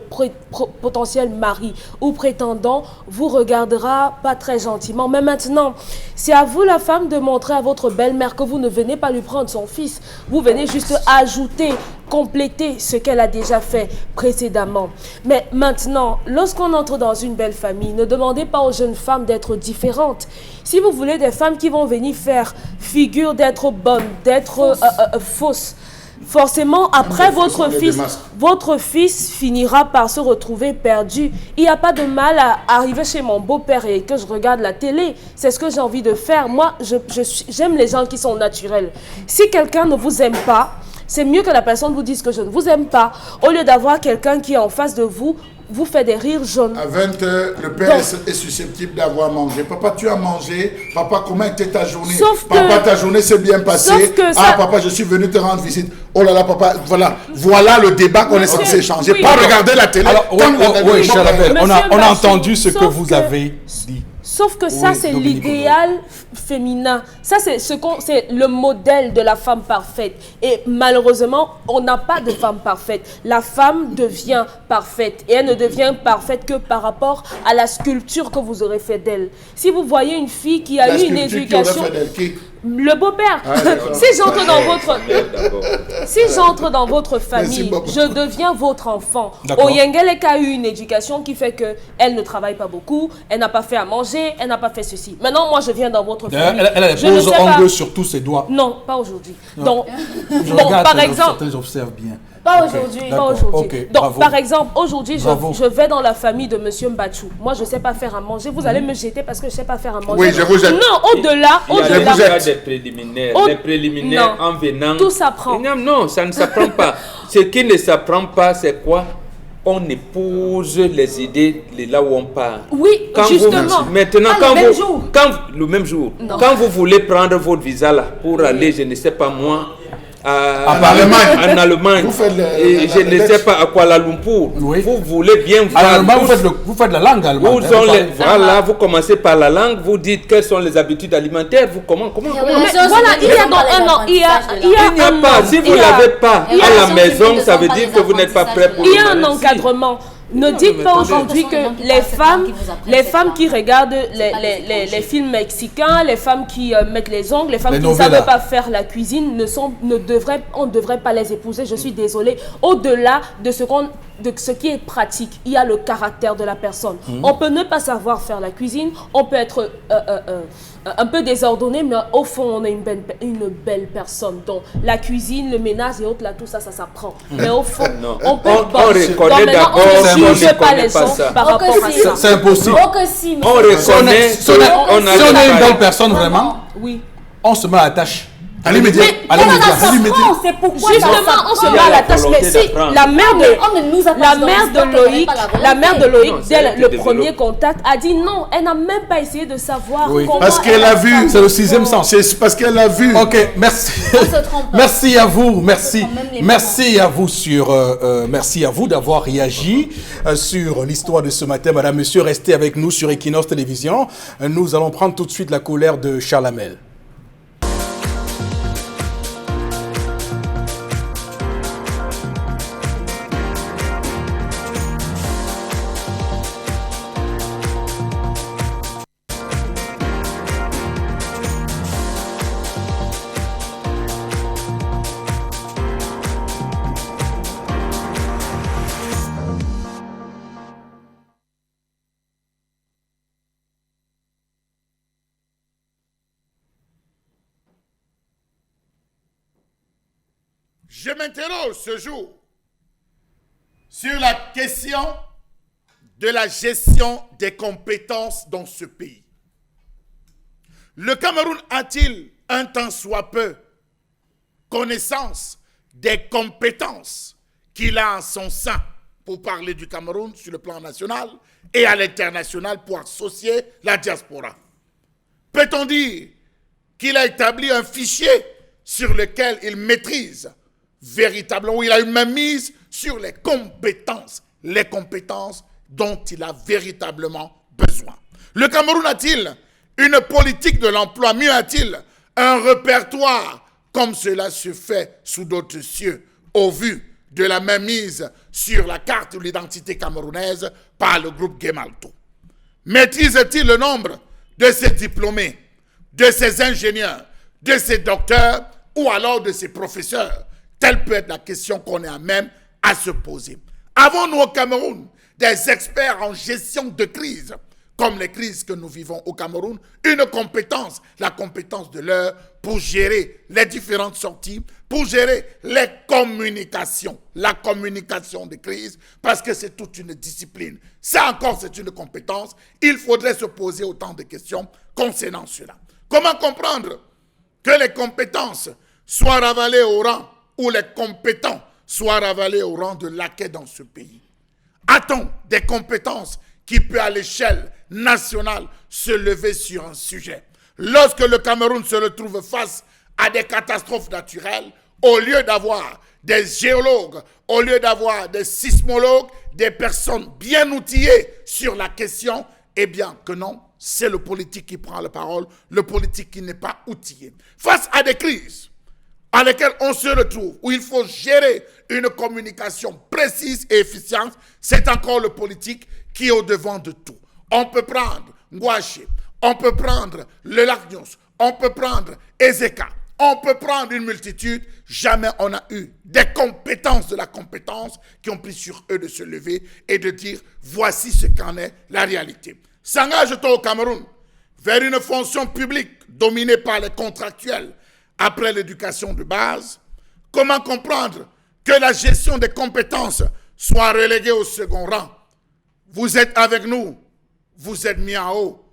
potentiel mari ou prétendant vous regardera pas très gentiment. Mais maintenant, c'est à vous, la femme, de montrer à votre belle-mère que vous ne venez pas lui prendre son fils. Vous venez juste ajouter, compléter ce qu'elle a déjà fait précédemment. Mais maintenant, lorsqu'on entre dans une belle famille, ne demandez pas aux jeunes femmes d'être différentes. Si vous voulez des femmes qui vont venir faire figure d'être bonnes, d'être fausses, forcément, après votre fils finira par se retrouver perdu. Il n'y a pas de mal à arriver chez mon beau-père et que je regarde la télé. C'est ce que j'ai envie de faire. Moi, j'aime les gens qui sont naturels. Si quelqu'un ne vous aime pas, c'est mieux que la personne vous dise que je ne vous aime pas, au lieu d'avoir quelqu'un qui est en face de vous, vous fait des rires jaunes. À 20 heures, le père est susceptible d'avoir mangé. Papa, tu as mangé. Papa, comment était ta journée? Papa, ta journée s'est bien passée. Papa, je suis venu te rendre visite. Oh là là, papa, voilà le débat qu'on est censé échanger. Oui. Pas regarder la télé. Alors, oui, Chalamel, on a entendu ce que sauf vous que- avez dit. Sauf que ça, Oui, c'est Dominique l'idéal féminin. Ça, c'est c'est le modèle de la femme parfaite. Et malheureusement, on n'a pas de femme parfaite. La femme devient parfaite. Et elle ne devient parfaite que par rapport à la sculpture que vous aurez fait d'elle. Si vous voyez une fille qui a eu une éducation... Le beau-père. Si j'entre dans votre famille, beaucoup. je deviens votre enfant. D'accord. Oyengele a eu une éducation qui fait qu'elle ne travaille pas beaucoup, elle n'a pas fait à manger, elle n'a pas fait ceci. Maintenant, moi, je viens dans votre famille. Elle a des Je ne poses sais pas- ongles sur tous ses doigts. Non, pas aujourd'hui. Donc, Je bon, regarde, par exemple, j'observe bien. pas Ok, aujourd'hui, pas d'accord, aujourd'hui. ok, Donc, bravo. par exemple, aujourd'hui, Bravo. je vais dans la famille de Monsieur Mbachou. Moi, je ne sais pas faire à manger. Vous allez me jeter parce que je ne sais pas faire à manger. Oui, je vous jette. Non, au-delà, Il y a au-delà. déjà des préliminaires. Oh, Les préliminaires non. en venant. Tout s'apprend. Non, ça ne s'apprend pas. Ce qui ne s'apprend pas, c'est quoi? On épouse les idées de là où on part. Oui, Quand justement. Maintenant, Ah, le même jour. le même jour, Non. quand vous voulez prendre votre visa là pour aller, je ne sais pas moi, En Allemagne. en Allemagne, Vous faites et je ne sais pas à Kuala Lumpur, Oui. vous voulez bien voir. Alors, tous- vous faites la langue allemande. où sont les, voilà, vous commencez par la langue, vous dites quelles sont les habitudes alimentaires, vous comment Mais Mais voilà, voilà, il y a dans dans un an, il y a Il n'y a un pas, an, si vous il y ne a- l'avez pas il y a à la un maison, sens ça qui veut ne dire sont que pas vous les n'êtes pas prêt pour Il y le a un mariage. encadrement. Ne Non, dites mais pas attendez. aujourd'hui que les femmes qui regardent les films mexicains, les femmes qui mettent les ongles, les femmes Les qui ne novellas. savent pas faire la cuisine, on ne devrait pas les épouser. Je suis désolée. Au-delà de ce qui est pratique, il y a le caractère de la personne. On peut ne pas savoir faire la cuisine, on peut être un peu désordonné, mais au fond, on est une belle personne. Donc, la cuisine, le ménage et autres, là, tout ça, ça s'apprend. Mais au fond, Non. on peut On pas. reconnaît Donc, maintenant, d'abord on qu'on ne ne juge pas connaît les pas gens ça. par Oh, rapport que à si. ça. C'est impossible. Oh que si, On monsieur. reconnaît, Si on est on a si on est une des belle failles. personne, vraiment, Oui. on se met à la tâche. À l'immédiat. À Comment l'immédiat. ça s'apprend? C'est pourquoi Justement, ça on se s'apprend. met à la tâche. volonté Mais si d'apprendre. la mère On ne nous a pas dit dans l'histoire qu'on n'avait pas la mère de Loïc, Non, c'est dès elle qui le développe. premier contact, a dit non, elle n'a même pas essayé de savoir Oui. comment. Parce qu'elle a vu. C'est le sixième sens. C'est parce qu'elle a vu. Ok, merci. On se trompe pas. Merci à vous, merci. Quand même les Merci à vous merci à vous d'avoir réagi sur l'histoire de ce matin. Madame, monsieur, restez avec nous sur Equinox Télévision. Nous allons prendre tout de suite la colère de Chalamel. Je m'interroge ce jour sur la question de la gestion des compétences dans ce pays. Le Cameroun a-t-il un tant soit peu connaissance des compétences qu'il a en son sein pour parler du Cameroun sur le plan national et à l'international pour associer la diaspora? Peut-on dire qu'il a établi un fichier sur lequel il maîtrise véritablement, où il a une mainmise sur les compétences dont il a véritablement besoin? Le Cameroun a-t-il une politique de l'emploi? Mieux, a-t-il un répertoire comme cela se fait sous d'autres cieux au vu de la mainmise sur la carte de l'identité camerounaise par le groupe Gemalto? Maîtrise-t-il le nombre de ses diplômés, de ses ingénieurs, de ses docteurs ou alors de ses professeurs? Telle peut être la question qu'on est à même à se poser. Avons-nous au Cameroun des experts en gestion de crise, comme les crises que nous vivons au Cameroun, une compétence, la compétence de l'heure pour gérer les différentes sorties, pour gérer les communications, la communication de crise, parce que c'est toute une discipline. Ça encore, c'est une compétence. Il faudrait se poser autant de questions concernant cela. Comment comprendre que les compétences soient ravalées au rang, ou les compétents soient ravalés au rang de laquais dans ce pays? A-t-on des compétences qui peuvent à l'échelle nationale se lever sur un sujet? Lorsque le Cameroun se retrouve face à des catastrophes naturelles, au lieu d'avoir des géologues, au lieu d'avoir des sismologues, des personnes bien outillées sur la question, eh bien que non, c'est le politique qui prend la parole, le politique qui n'est pas outillé. Face à des crises à lesquelles on se retrouve, où il faut gérer une communication précise et efficiente, c'est encore le politique qui est au devant de tout. On peut prendre Ngouaché, on peut prendre le Lagnos, on peut prendre Ezeka, on peut prendre une multitude. Jamais on a eu des compétences de la compétence qui ont pris sur eux de se lever et de dire voici ce qu'en est la réalité. S'engage-t-on au Cameroun vers une fonction publique dominée par les contractuels après l'éducation de base? Comment comprendre que la gestion des compétences soit reléguée au second rang? Vous êtes avec nous, vous êtes mis en haut,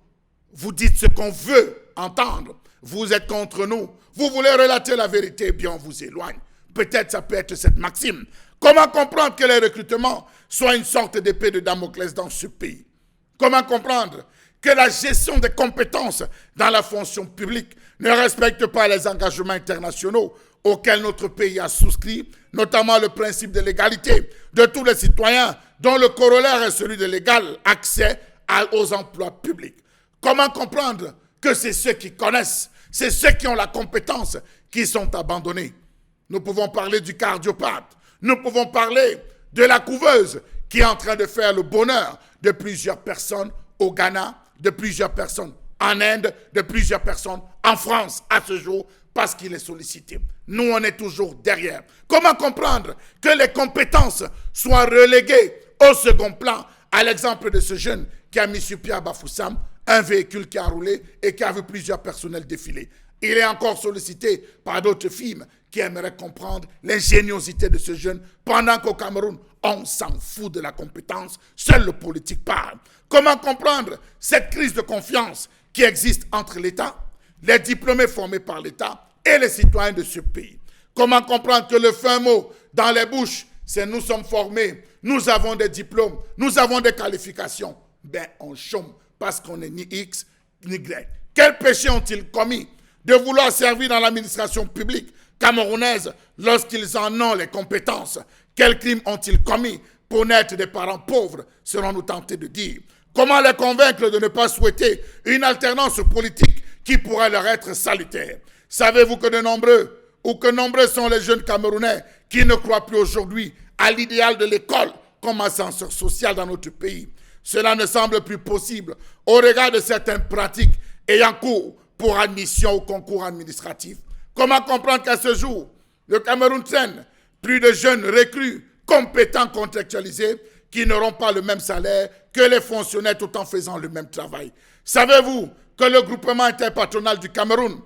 vous dites ce qu'on veut entendre, vous êtes contre nous, vous voulez relater la vérité, eh bien on vous éloigne. Peut-être ça peut être cette maxime. Comment comprendre que les recrutements soient une sorte d'épée de Damoclès dans ce pays? Comment comprendre que la gestion des compétences dans la fonction publique ne respecte pas les engagements internationaux auxquels notre pays a souscrit, notamment le principe de l'égalité de tous les citoyens, dont le corollaire est celui de l'égal accès aux emplois publics? Comment comprendre que c'est ceux qui connaissent, c'est ceux qui ont la compétence qui sont abandonnés? Nous pouvons parler du cardiopathe, nous pouvons parler de la couveuse qui est en train de faire le bonheur de plusieurs personnes au Ghana, de plusieurs personnes en Inde, de plusieurs personnes en France à ce jour, parce qu'il est sollicité. Nous, on est toujours derrière. Comment comprendre que les compétences soient reléguées au second plan, à l'exemple de ce jeune qui a mis sur pied à Bafoussam un véhicule qui a roulé et qui a vu plusieurs personnels défiler? Il est encore sollicité par d'autres films qui aimeraient comprendre l'ingéniosité de ce jeune, pendant qu'au Cameroun, on s'en fout de la compétence, seul le politique parle. Comment comprendre cette crise de confiance qui existe entre l'État, les diplômés formés par l'État et les citoyens de ce pays? Comment comprendre que le fin mot dans les bouches, c'est nous sommes formés, nous avons des diplômes, nous avons des qualifications? Ben, on chôme parce qu'on n'est ni X ni Y. Quel péché ont-ils commis de vouloir servir dans l'administration publique camerounaise lorsqu'ils en ont les compétences? Quels crimes ont-ils commis pour naître des parents pauvres, serons-nous tentés de dire? Comment les convaincre de ne pas souhaiter une alternance politique qui pourrait leur être salutaire? Savez-vous que nombreux sont les jeunes Camerounais qui ne croient plus aujourd'hui à l'idéal de l'école comme ascenseur social dans notre pays? Cela ne semble plus possible au regard de certaines pratiques ayant cours pour admission au concours administratif. Comment comprendre qu'à ce jour, le Cameroun traîne plus de jeunes recrues compétents contractualisés qui n'auront pas le même salaire que les fonctionnaires tout en faisant le même travail? Savez-vous que le groupement interpatronal du Cameroun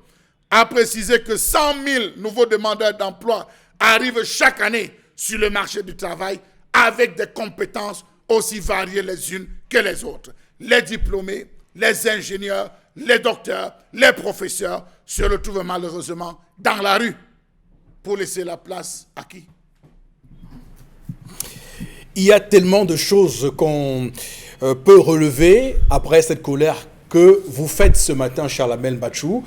a précisé que 100 000 nouveaux demandeurs d'emploi arrivent chaque année sur le marché du travail avec des compétences aussi variées les unes que les autres. Les diplômés, les ingénieurs, les docteurs, les professeurs se retrouvent malheureusement dans la rue pour laisser la place à qui? Il y a tellement de choses qu'on peut relever après cette colère que vous faites ce matin, Charles-Amel Bachou.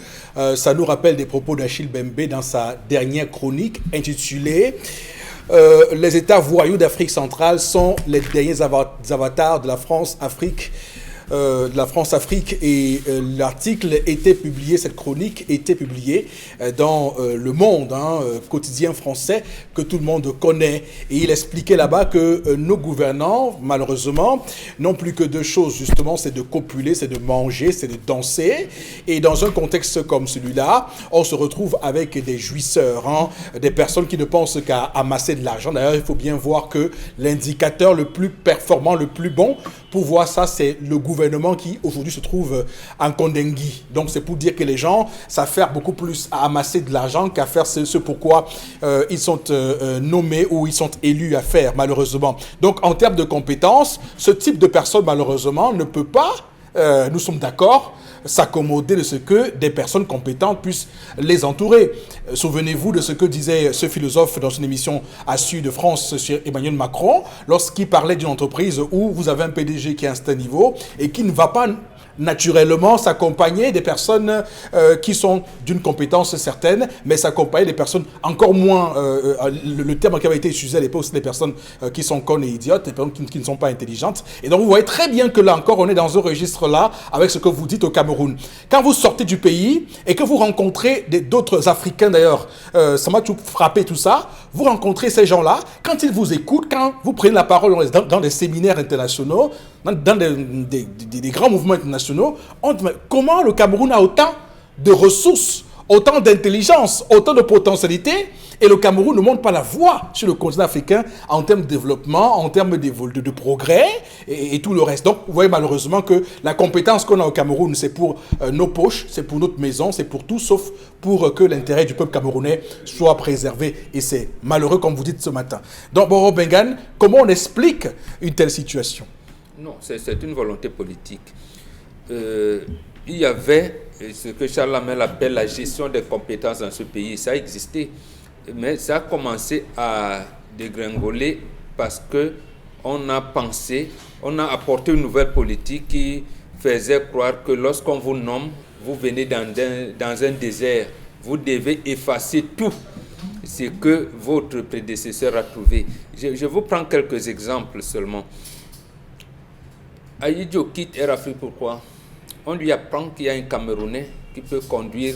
Ça nous rappelle des propos d'Achille Bembe dans sa dernière chronique intitulée les États voyous d'Afrique centrale sont les derniers avatars de la France-Afrique. Et l'article était publié, cette chronique était publiée dans Le Monde, quotidien français que tout le monde connaît. Et il expliquait là-bas que nos gouvernants, malheureusement, n'ont plus que deux choses, justement, c'est de copuler, c'est de manger, c'est de danser. Et dans un contexte comme celui-là, on se retrouve avec des jouisseurs, des personnes qui ne pensent qu'à amasser de l'argent. D'ailleurs, il faut bien voir que l'indicateur le plus performant, le plus bon pour voir ça, c'est le gouvernement qui aujourd'hui se trouve en Kondengui. Donc c'est pour dire que les gens s'affairent beaucoup plus à amasser de l'argent qu'à faire ce pourquoi ils sont nommés ou ils sont élus à faire, malheureusement. Donc en termes de compétences, ce type de personne, malheureusement, ne peut pas, nous sommes d'accord, s'accommoder de ce que des personnes compétentes puissent les entourer. Souvenez-vous de ce que disait ce philosophe dans une émission à Sud de France sur Emmanuel Macron, lorsqu'il parlait d'une entreprise où vous avez un PDG qui est à un certain niveau et qui ne va pas naturellement s'accompagner des personnes qui sont d'une compétence certaine, mais s'accompagner des personnes encore moins, le terme qui avait été utilisé à l'époque, c'est des personnes qui sont connes et idiotes, des personnes qui ne sont pas intelligentes. Et donc vous voyez très bien que là encore, on est dans un registre là, avec ce que vous dites au Cameroun. Quand vous sortez du pays et que vous rencontrez d'autres Africains d'ailleurs, ça m'a tout frappé tout ça, vous rencontrez ces gens-là, quand ils vous écoutent, quand vous prenez la parole dans des séminaires internationaux, dans des grands mouvements internationaux, on dit, mais comment le Cameroun a autant de ressources, autant d'intelligence, autant de potentialités, et le Cameroun ne montre pas la voie sur le continent africain en termes de développement, en termes de progrès et tout le reste. Donc, vous voyez malheureusement que la compétence qu'on a au Cameroun, c'est pour nos poches, c'est pour notre maison, c'est pour tout, sauf pour que l'intérêt du peuple camerounais soit préservé. Et c'est malheureux, comme vous dites ce matin. Donc, Boro Bengan, comment on explique une telle situation? Non, c'est une volonté politique. Il y avait ce que Charles Amel appelle la gestion des compétences dans ce pays. Ça existait, mais ça a commencé à dégringoler parce qu'on a pensé, on a apporté une nouvelle politique qui faisait croire que lorsqu'on vous nomme, vous venez dans un désert, vous devez effacer tout ce que votre prédécesseur a trouvé. Je vous prends quelques exemples seulement. Aïdjo quitte Air Afrique, pourquoi? On lui apprend qu'il y a un Camerounais qui peut conduire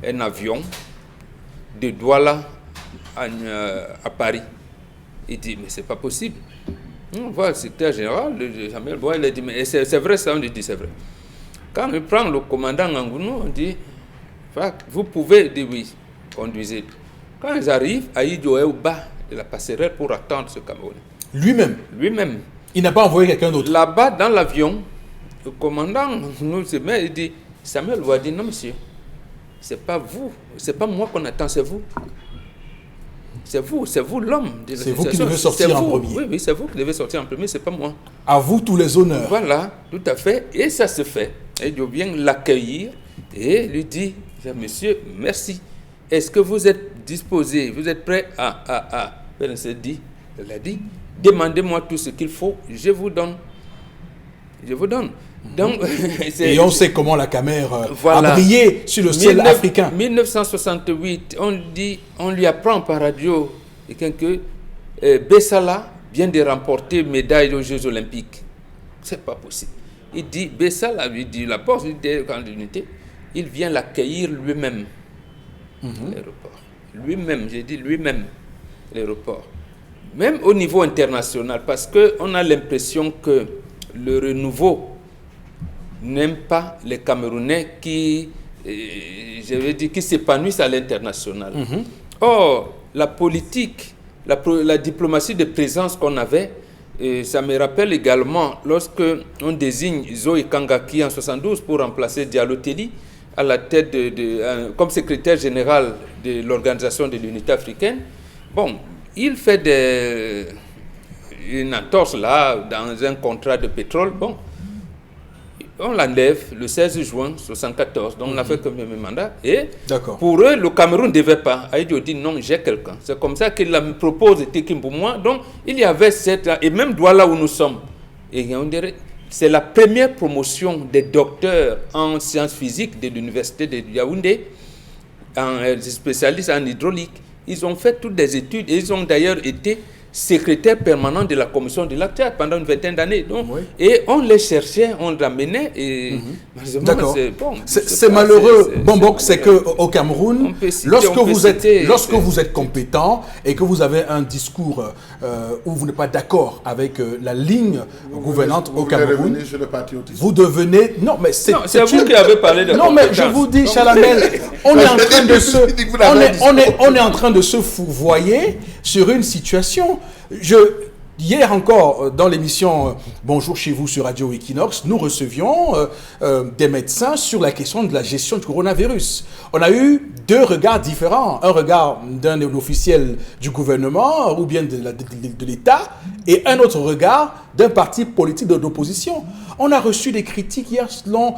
un avion de Douala à Paris. Il dit, mais c'est pas possible. On voit le secrétaire général, Samuel Bois, il a dit, mais c'est vrai ça, on lui dit, c'est vrai. Quand on prend le commandant Ngangounou, on dit, vous pouvez dire oui, conduisez. Quand ils arrivent, Aïdjo est au bas de la passerelle pour attendre ce Camerounais. Lui-même. Il n'a pas envoyé quelqu'un d'autre. Là-bas, dans l'avion, le commandant nous se met et dit, Samuel Bois dit, non monsieur, c'est pas vous, c'est pas moi qu'on attend, c'est vous. C'est vous l'homme. C'est vous qui devez sortir en premier. Oui, c'est vous qui devez sortir en premier, c'est pas moi. À vous tous les honneurs. Voilà, tout à fait. Et ça se fait. Et je viens l'accueillir et lui dit, monsieur, merci. Est-ce que vous êtes disposé, vous êtes prêt à elle a dit, demandez-moi tout ce qu'il faut, je vous donne. Donc, et on sait comment la caméra a brillé sur le ciel africain. 1968, on lui apprend par radio que Bessala vient de remporter médaille aux Jeux Olympiques. C'est pas possible. Il dit, Bessala lui dit, la poste de l'unité, il vient l'accueillir lui-même, l'aéroport. Lui-même, j'ai dit lui-même, l'aéroport. Même au niveau international, parce qu'on a l'impression que le renouveau n'aime pas les Camerounais qui s'épanouissent à l'international. Or, la politique, la diplomatie de présence qu'on avait, ça me rappelle également lorsque on désigne Zoé Kangaki en 1972 pour remplacer Diallo Telli à la tête comme secrétaire général de l'Organisation de l'Unité africaine. bon, il fait une entorse là, dans un contrat de pétrole. Bon, on l'enlève le 16 juin 1974, donc on n'a fait que le même mandat. Et pour eux, le Cameroun ne devait pas. Aïdjo dit non, j'ai quelqu'un. C'est comme ça qu'il me propose Tekim pour moi. Donc il y avait cette, et même Douala où nous sommes. Et on dirait, c'est la première promotion des docteurs en sciences physiques de l'université de Yaoundé, spécialistes en hydraulique. Ils ont fait toutes des études et ils ont d'ailleurs été secrétaire permanent de la commission de l'acteur pendant une vingtaine d'années. Et on les cherchait, on les ramenait. D'accord. C'est malheureux, Bombok, c'est qu'au Cameroun, lorsque vous êtes compétent et que vous avez un discours où vous n'êtes pas d'accord avec la ligne gouvernante au Cameroun, vous devenez... Non, mais c'est vous qui avez parlé de Non, mais je vous dis, Chalamel, on est en train de se fourvoyer sur une situation. Hier encore, dans l'émission Bonjour chez vous sur Radio Equinox, nous recevions des médecins sur la question de la gestion du coronavirus. On a eu deux regards différents. Un regard d'un officiel du gouvernement ou bien de l'État et un autre regard d'un parti politique de l'opposition. On a reçu des critiques hier selon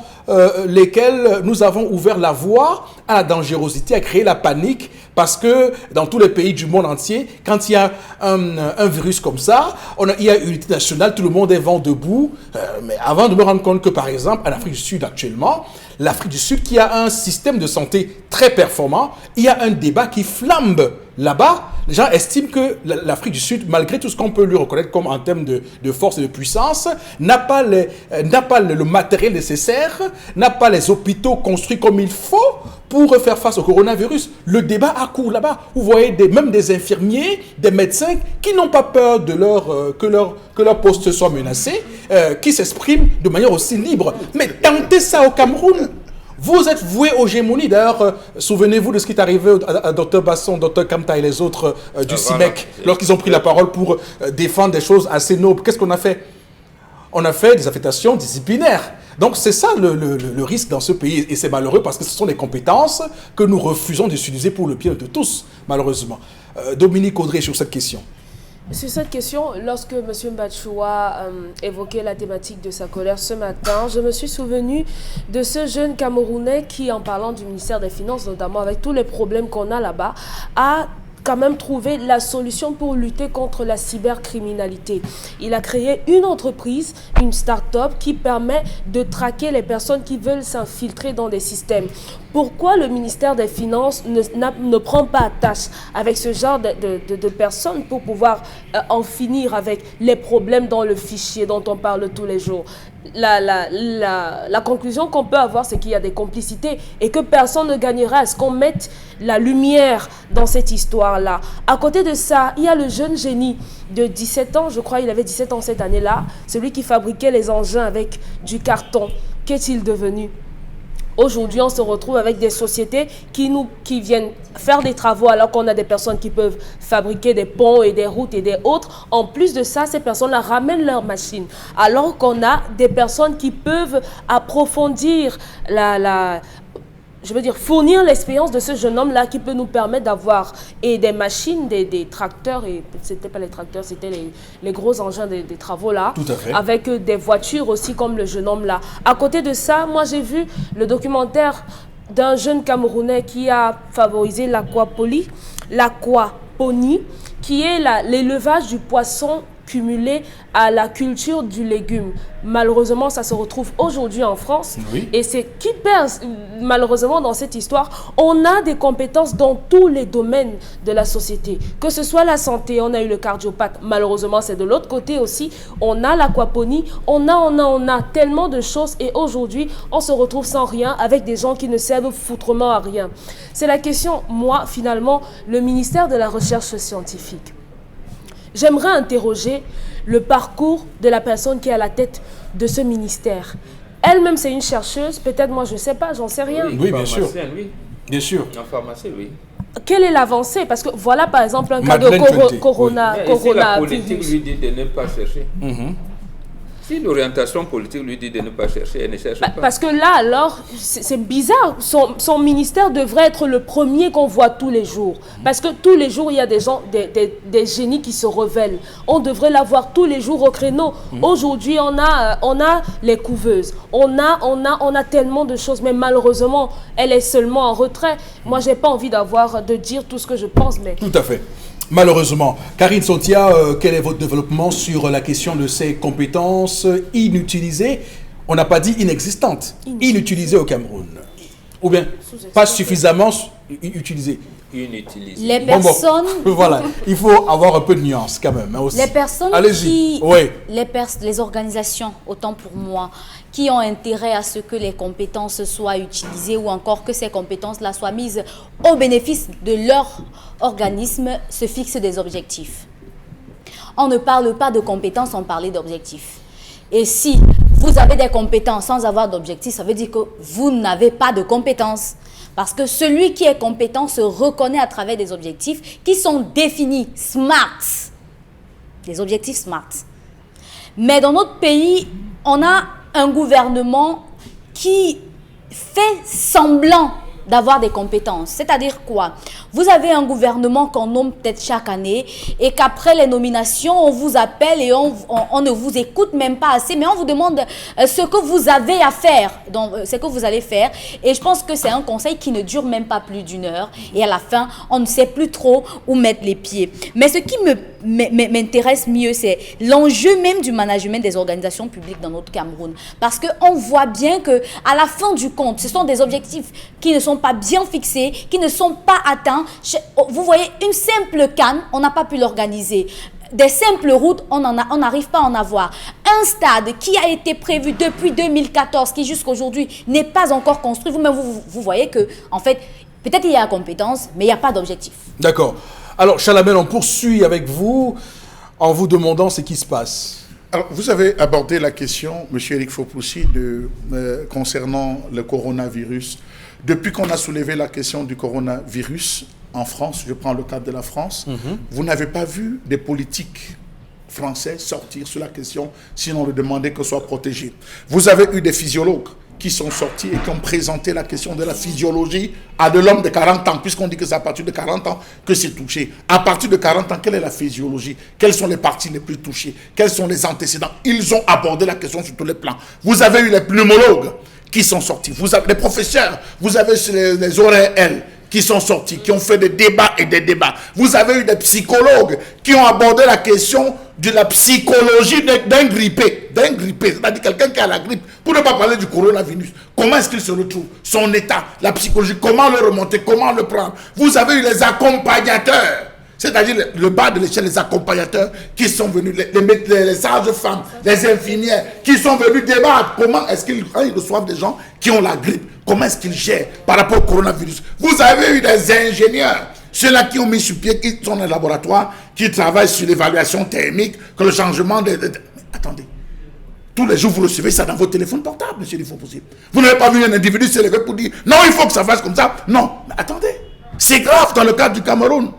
lesquelles nous avons ouvert la voie à la dangerosité, à créer la panique, parce que dans tous les pays du monde entier, quand il y a un virus comme ça, il y a unité nationale, tout le monde est vent debout. Mais avant de me rendre compte que, par exemple, en Afrique du Sud actuellement, l'Afrique du Sud qui a un système de santé très performant, il y a un débat qui flambe là-bas. Les gens estiment que l'Afrique du Sud, malgré tout ce qu'on peut lui reconnaître comme en termes de force et de puissance, n'a pas le matériel nécessaire, n'a pas les hôpitaux construits comme il faut pour faire face au coronavirus. Le débat a cours là-bas. Vous voyez même des infirmiers, des médecins qui n'ont pas peur de que leur poste soit menacé, qui s'expriment de manière aussi libre. Mais tentez ça au Cameroun. Vous êtes voué aux gémonies. D'ailleurs, souvenez-vous de ce qui est arrivé à Dr Basson, Dr Kamta et les autres du CIMEC, lorsqu'ils ont pris la parole pour défendre des choses assez nobles. Qu'est-ce qu'on a fait? On a fait des affectations disciplinaires. Donc c'est ça le risque dans ce pays. Et c'est malheureux parce que ce sont des compétences que nous refusons d'utiliser pour le bien de tous, malheureusement. Dominique Audrey, sur cette question. Sur cette question, lorsque M. Mbachoua évoquait la thématique de sa colère ce matin, je me suis souvenu de ce jeune Camerounais qui, en parlant du ministère des Finances, notamment avec tous les problèmes qu'on a là-bas, a quand même trouvé la solution pour lutter contre la cybercriminalité. Il a créé une entreprise, une start-up qui permet de traquer les personnes qui veulent s'infiltrer dans des systèmes. Pourquoi le ministère des Finances ne prend pas attache avec ce genre de personnes pour pouvoir en finir avec les problèmes dans le fichier dont on parle tous les jours? La conclusion qu'on peut avoir, c'est qu'il y a des complicités et que personne ne gagnera à ce qu'on mette la lumière dans cette histoire-là. À côté de ça, il y a le jeune génie de 17 ans, je crois il avait 17 ans cette année-là, celui qui fabriquait les engins avec du carton. Qu'est-il devenu ? Aujourd'hui, on se retrouve avec des sociétés qui viennent faire des travaux alors qu'on a des personnes qui peuvent fabriquer des ponts et des routes et des autres. En plus de ça, ces personnes-là ramènent leurs machines. Alors qu'on a des personnes qui peuvent approfondir fournir l'expérience de ce jeune homme-là qui peut nous permettre d'avoir des machines, des tracteurs, et c'était pas les tracteurs, c'était les gros engins des travaux-là. Tout à fait. Avec des voitures aussi comme le jeune homme-là. À côté de ça, moi j'ai vu le documentaire d'un jeune Camerounais qui a favorisé l'aquaponie, qui est l'élevage du poisson cumulé à la culture du légume. Malheureusement, ça se retrouve aujourd'hui en France. Oui. Et c'est qui perd, malheureusement, dans cette histoire. On a des compétences dans tous les domaines de la société. Que ce soit la santé, on a eu le cardiopathe. Malheureusement, c'est de l'autre côté aussi. On a l'aquaponie. On a tellement de choses. Et aujourd'hui, on se retrouve sans rien avec des gens qui ne servent foutrement à rien. C'est la question, moi, finalement, le ministère de la Recherche scientifique. J'aimerais interroger le parcours de la personne qui est à la tête de ce ministère. Elle-même, c'est une chercheuse. Peut-être, moi, je ne sais pas, j'en sais rien. Oui, bien sûr. Oui. Bien sûr. En pharmacie, oui. Quelle est l'avancée? Parce que voilà, par exemple, un cas de corona. La politique lui dit de ne pas chercher. Si l'orientation politique lui dit de ne pas chercher, elle ne cherche pas. Parce que là, alors, c'est bizarre. Son ministère devrait être le premier qu'on voit tous les jours. Parce que tous les jours, il y a des gens, des génies qui se révèlent. On devrait la voir tous les jours au créneau. Aujourd'hui, on a les couveuses. On a tellement de choses. Mais malheureusement, elle est seulement en retrait. Moi, j'ai pas envie de dire tout ce que je pense. Mais... Tout à fait. Malheureusement. Karine Sotia, quel est votre développement sur la question de ces compétences inutilisées? On n'a pas dit inexistantes, inutilisées au Cameroun. Ou bien pas suffisamment utilisées. Inutilisées. Les personnes... Voilà, il faut avoir un peu de nuance quand même. Hein, aussi. Les personnes Allez-y. qui... Oui. Les organisations, autant pour moi, qui ont intérêt à ce que les compétences soient utilisées ou encore que ces compétences-là soient mises au bénéfice de leur organisme, se fixent des objectifs. On ne parle pas de compétences, on parle d'objectifs. Et si vous avez des compétences sans avoir d'objectifs, ça veut dire que vous n'avez pas de compétences. Parce que celui qui est compétent se reconnaît à travers des objectifs qui sont définis, SMART. Des objectifs SMART. Mais dans notre pays, on a un gouvernement qui fait semblant d'avoir des compétences. C'est-à-dire quoi? Vous avez un gouvernement qu'on nomme peut-être chaque année et qu'après les nominations, on vous appelle et on ne vous écoute même pas assez, mais on vous demande ce que vous avez à faire, donc ce que vous allez faire. Et je pense que c'est un conseil qui ne dure même pas plus d'1 heure et à la fin, on ne sait plus trop où mettre les pieds. Mais ce qui m'intéresse mieux, c'est l'enjeu même du management des organisations publiques dans notre Cameroun. Parce qu'on voit bien qu'à la fin du compte, ce sont des objectifs qui ne sont pas bien fixés, qui ne sont pas atteints. Vous voyez, une simple canne, on n'a pas pu l'organiser. Des simples routes, on n'arrive pas à en avoir. Un stade qui a été prévu depuis 2014, qui jusqu'aujourd'hui n'est pas encore construit, vous-même vous voyez que, en fait, peut-être il y a la compétence, mais il n'y a pas d'objectif. D'accord. Alors, Chalamel, on poursuit avec vous en vous demandant ce qui se passe. Alors, vous avez abordé la question, M. Eric Fopoussi, concernant le coronavirus. Depuis qu'on a soulevé la question du coronavirus en France, je prends le cas de la France, vous n'avez pas vu des politiques français sortir sur la question, sinon le demander que soit protégé. Vous avez eu des physiologues qui sont sortis et qui ont présenté la question de la physiologie à de l'homme de 40 ans, puisqu'on dit que c'est à partir de 40 ans que c'est touché. À partir de 40 ans, quelle est la physiologie? Quelles sont les parties les plus touchées? Quels sont les antécédents? Ils ont abordé la question sur tous les plans. Vous avez eu les pneumologues qui sont sortis. Vous avez les professeurs, vous avez les ORL qui sont sortis, qui ont fait des débats et des débats. Vous avez eu des psychologues qui ont abordé la question de la psychologie d'un grippé, c'est-à-dire quelqu'un qui a la grippe, pour ne pas parler du coronavirus. Comment est-ce qu'il se retrouve? Son état, la psychologie, comment le remonter, comment le prendre? Vous avez eu les accompagnateurs, c'est-à-dire le bas de l'échelle, les accompagnateurs qui sont venus, les sages-femmes, les infirmières, qui sont venus débattre. Comment est-ce qu'ils reçoivent des gens qui ont la grippe? Comment est-ce qu'ils gèrent par rapport au coronavirus? Vous avez eu des ingénieurs, ceux-là qui ont mis sur pied, qui sont dans les laboratoires, qui travaillent sur l'évaluation thermique, que le changement de... Attendez. Tous les jours, vous recevez ça dans vos téléphones portables, monsieur, il faut possible. Vous n'avez pas vu un individu se lever pour dire, non, il faut que ça fasse comme ça. Non, mais attendez. C'est grave dans le cas du Cameroun.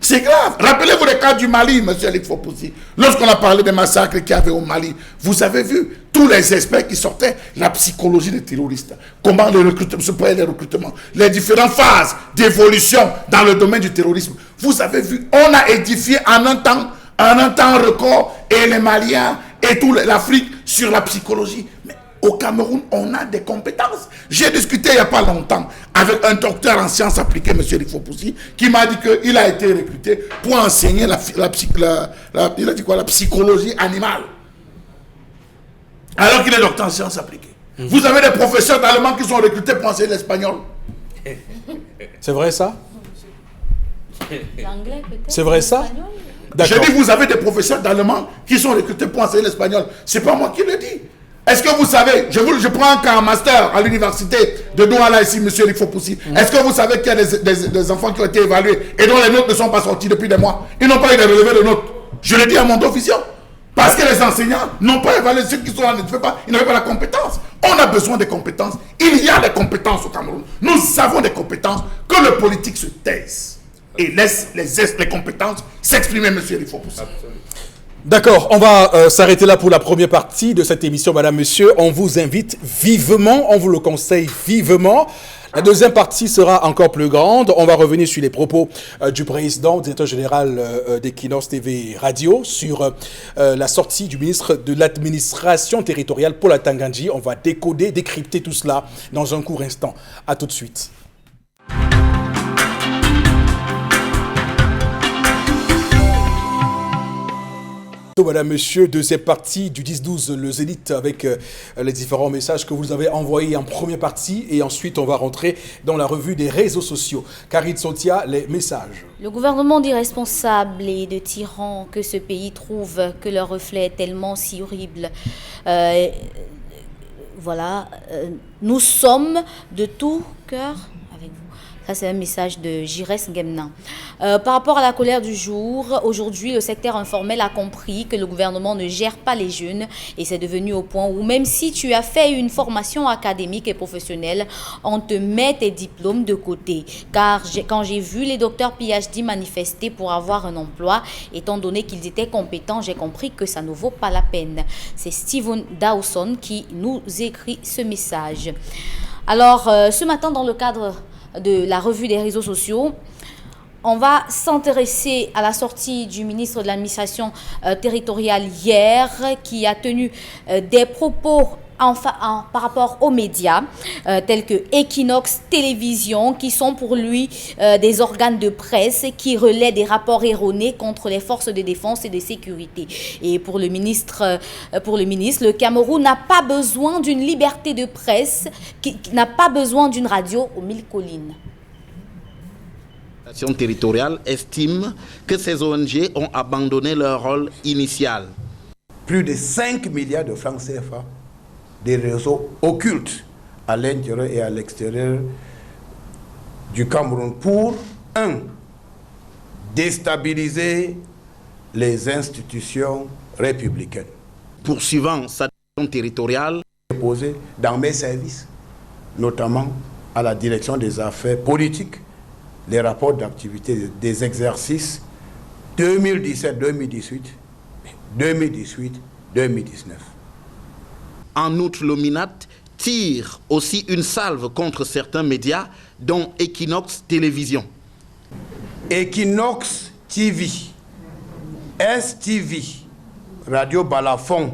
C'est grave. Rappelez-vous le cas du Mali, M. Elik Fopoussi. Lorsqu'on a parlé des massacres qu'il y avait au Mali, vous avez vu tous les experts qui sortaient, la psychologie des terroristes, comment le recrutement, se paye les recrutements, les différentes phases d'évolution dans le domaine du terrorisme. Vous avez vu, on a édifié en un temps record, et les Maliens et toute l'Afrique sur la psychologie. Mais au Cameroun, on a des compétences. J'ai discuté il n'y a pas longtemps avec un docteur en sciences appliquées, M. Elik Fopoussi, qui m'a dit qu'il a été recruté pour enseigner la psychologie animale. Alors qu'il est docteur en sciences appliquées. Vous avez des professeurs d'allemand qui sont recrutés pour enseigner l'espagnol. C'est vrai ça? L'anglais peut-être? C'est vrai ça? J'ai dit, vous avez des professeurs d'allemand qui sont recrutés pour enseigner l'espagnol. C'est pas moi qui le dis. Est-ce que vous savez, je prends un cas en master à l'université de Douala ici, M. Elik Fopoussi. Est-ce que vous savez qu'il y a des enfants qui ont été évalués et dont les notes ne sont pas sorties depuis des mois? Ils n'ont pas eu de relevé de notes. Je le dis à mon officier. Parce que les enseignants n'ont pas évalué ceux qui sont là, ils n'avaient pas la compétence. On a besoin de compétences. Il y a des compétences au Cameroun. Nous avons des compétences. Que le politique se taise et laisse les compétences s'exprimer, M. Elik Fopoussi. D'accord, on va s'arrêter là pour la première partie de cette émission, madame, monsieur. On vous invite vivement, on vous le conseille vivement. La deuxième partie sera encore plus grande. On va revenir sur les propos du président, directeur général d'Equinox TV Radio, sur la sortie du ministre de l'administration territoriale, Paul Atangandji. On va décoder, décrypter tout cela dans un court instant. À tout de suite. Madame, monsieur, deuxième partie du 10-12, le Zénith, avec les différents messages que vous avez envoyés en première partie. Et ensuite, on va rentrer dans la revue des réseaux sociaux. Karine Sotia, les messages. Le gouvernement d'irresponsables et de tyrans que ce pays trouve, que leur reflet est tellement si horrible. Nous sommes de tout cœur avec vous. Ça, c'est un message de Jires Ngemna. Par rapport à la colère du jour, aujourd'hui, le secteur informel a compris que le gouvernement ne gère pas les jeunes et c'est devenu au point où même si tu as fait une formation académique et professionnelle, on te met tes diplômes de côté. Car quand j'ai vu les docteurs PhD manifester pour avoir un emploi, étant donné qu'ils étaient compétents, j'ai compris que ça ne vaut pas la peine. C'est Steven Dawson qui nous écrit ce message. Alors, ce matin, dans le cadre de la revue des réseaux sociaux, on va s'intéresser à la sortie du ministre de l'administration territoriale hier, qui a tenu des propos par rapport aux médias tels que Equinox Télévision, qui sont pour lui des organes de presse qui relaient des rapports erronés contre les forces de défense et de sécurité. Et pour le ministre, le Cameroun n'a pas besoin d'une liberté de presse, qui n'a pas besoin d'une radio aux 1000 collines. L'administration territoriale estime que ces ONG ont abandonné leur rôle initial. Plus de 5 milliards de francs CFA des réseaux occultes à l'intérieur et à l'extérieur du Cameroun pour, déstabiliser les institutions républicaines. Poursuivant sa direction territoriale, Déposé dans mes services, notamment à la direction des affaires politiques, les rapports d'activité des exercices 2017-2018, 2018-2019. En outre, l'OMINAT tire aussi une salve contre certains médias, dont Equinox Télévision. Equinox TV, STV, Radio Balafon,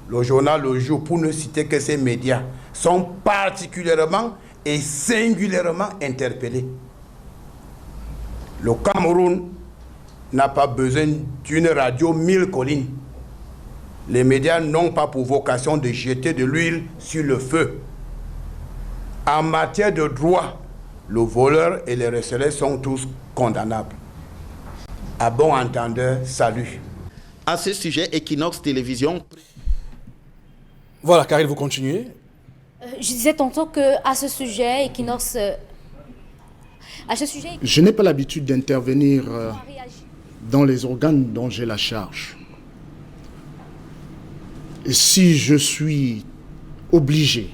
le journal Le Jour, pour ne citer que ces médias, sont particulièrement et singulièrement interpellés. Le Cameroun n'a pas besoin d'une radio 1000 collines. Les médias n'ont pas pour vocation de jeter de l'huile sur le feu. En matière de droit, le voleur et les receleurs sont tous condamnables. À bon entendeur, salut. À ce sujet, Equinox Télévision... Voilà, Karine, vous continuez. Je disais tantôt qu'à ce sujet, Equinox... Je n'ai pas l'habitude d'intervenir dans les organes dont j'ai la charge. Et si je suis obligé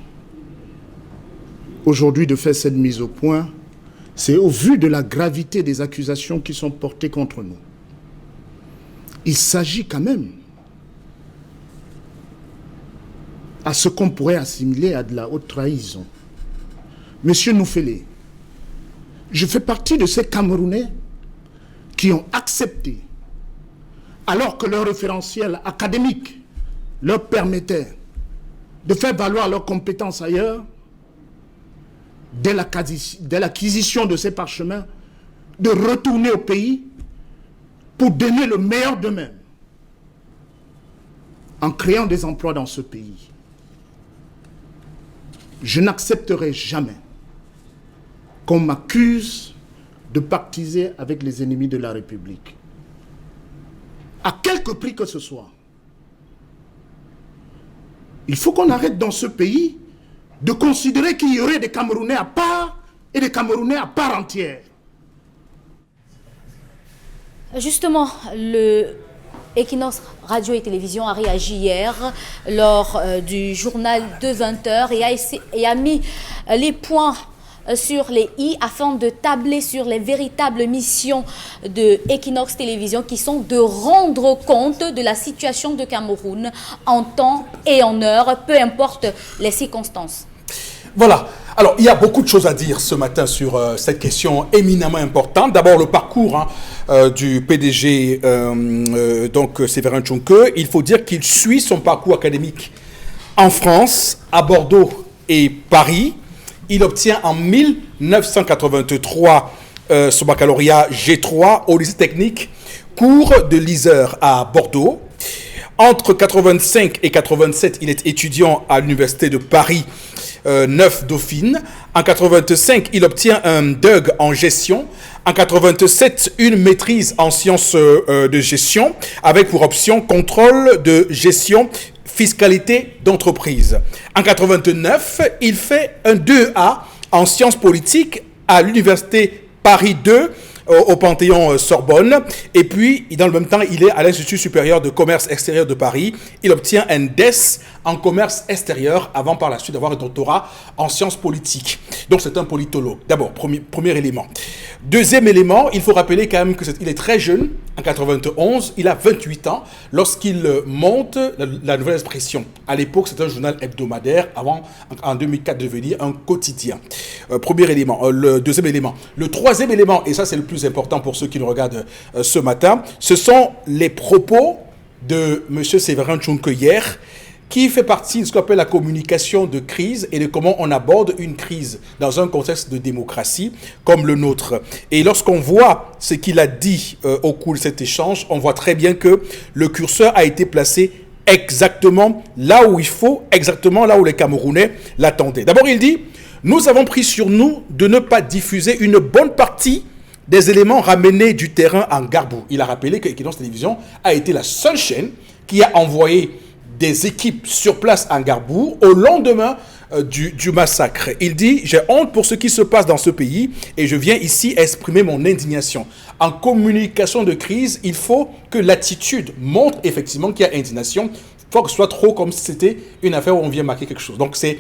aujourd'hui de faire cette mise au point, c'est au vu de la gravité des accusations qui sont portées contre nous. Il s'agit quand même à ce qu'on pourrait assimiler à de la haute trahison. Monsieur Noufélé, je fais partie de ces Camerounais qui ont accepté, alors que leur référentiel académique leur permettait de faire valoir leurs compétences ailleurs, dès l'acquisition de ces parchemins, de retourner au pays pour donner le meilleur d'eux-mêmes, en créant des emplois dans ce pays. Je n'accepterai jamais qu'on m'accuse de pactiser avec les ennemis de la République. À quelque prix que ce soit. Il faut qu'on arrête dans ce pays de considérer qu'il y aurait des Camerounais à part et des Camerounais à part entière. Justement, le Equinox Radio et Télévision a réagi hier lors du journal de 20h et a mis les points sur les i afin de tabler sur les véritables missions de Equinox Télévision qui sont de rendre compte de la situation de Cameroun en temps et en heure, peu importe les circonstances. Voilà. Alors, il y a beaucoup de choses à dire ce matin sur cette question éminemment importante. D'abord, le parcours du PDG, donc Séverin Tchounkeu. Il faut dire qu'il suit son parcours académique en France, à Bordeaux et Paris. Il obtient en 1983 son baccalauréat G3 au lycée technique cours de Liseur à Bordeaux. Entre 85 et 87, il est étudiant à l'université de Paris 9 Dauphine. En 85, il obtient un DUG en gestion. En 87, une maîtrise en sciences de gestion avec pour option contrôle de gestion, fiscalité d'entreprise. En 89, il fait un 2A en sciences politiques à l'université Paris 2 au Panthéon Sorbonne. Et puis, dans le même temps, il est à l'Institut supérieur de commerce extérieur de Paris. Il obtient un DES en commerce extérieur avant par la suite d'avoir un doctorat en sciences politiques. Donc, c'est un politologue. D'abord, premier élément. Deuxième élément, il faut rappeler quand même qu'il est très jeune, en 91. Il a 28 ans lorsqu'il monte la Nouvelle Expression. À l'époque, c'est un journal hebdomadaire avant, en 2004, devenir un quotidien. Premier élément. Le deuxième élément. Le troisième élément, et ça, c'est le plus important pour ceux qui nous regardent ce matin, ce sont les propos de M. Séverin Tchounkeu hier, qui fait partie de ce qu'on appelle la communication de crise et de comment on aborde une crise dans un contexte de démocratie comme le nôtre. Et lorsqu'on voit ce qu'il a dit au cours de cet échange, on voit très bien que le curseur a été placé exactement là où il faut, exactement là où les Camerounais l'attendaient. D'abord, il dit « Nous avons pris sur nous de ne pas diffuser une bonne partie des éléments ramenés du terrain en Garbou. » Il a rappelé que Equinox Télévision a été la seule chaîne qui a envoyé des équipes sur place en Garbou au lendemain du massacre. Il dit « J'ai honte pour ce qui se passe dans ce pays et je viens ici exprimer mon indignation. » En communication de crise, il faut que l'attitude montre effectivement qu'il y a indignation. Il faut que ce soit trop comme si c'était une affaire où on vient marquer quelque chose. Donc c'est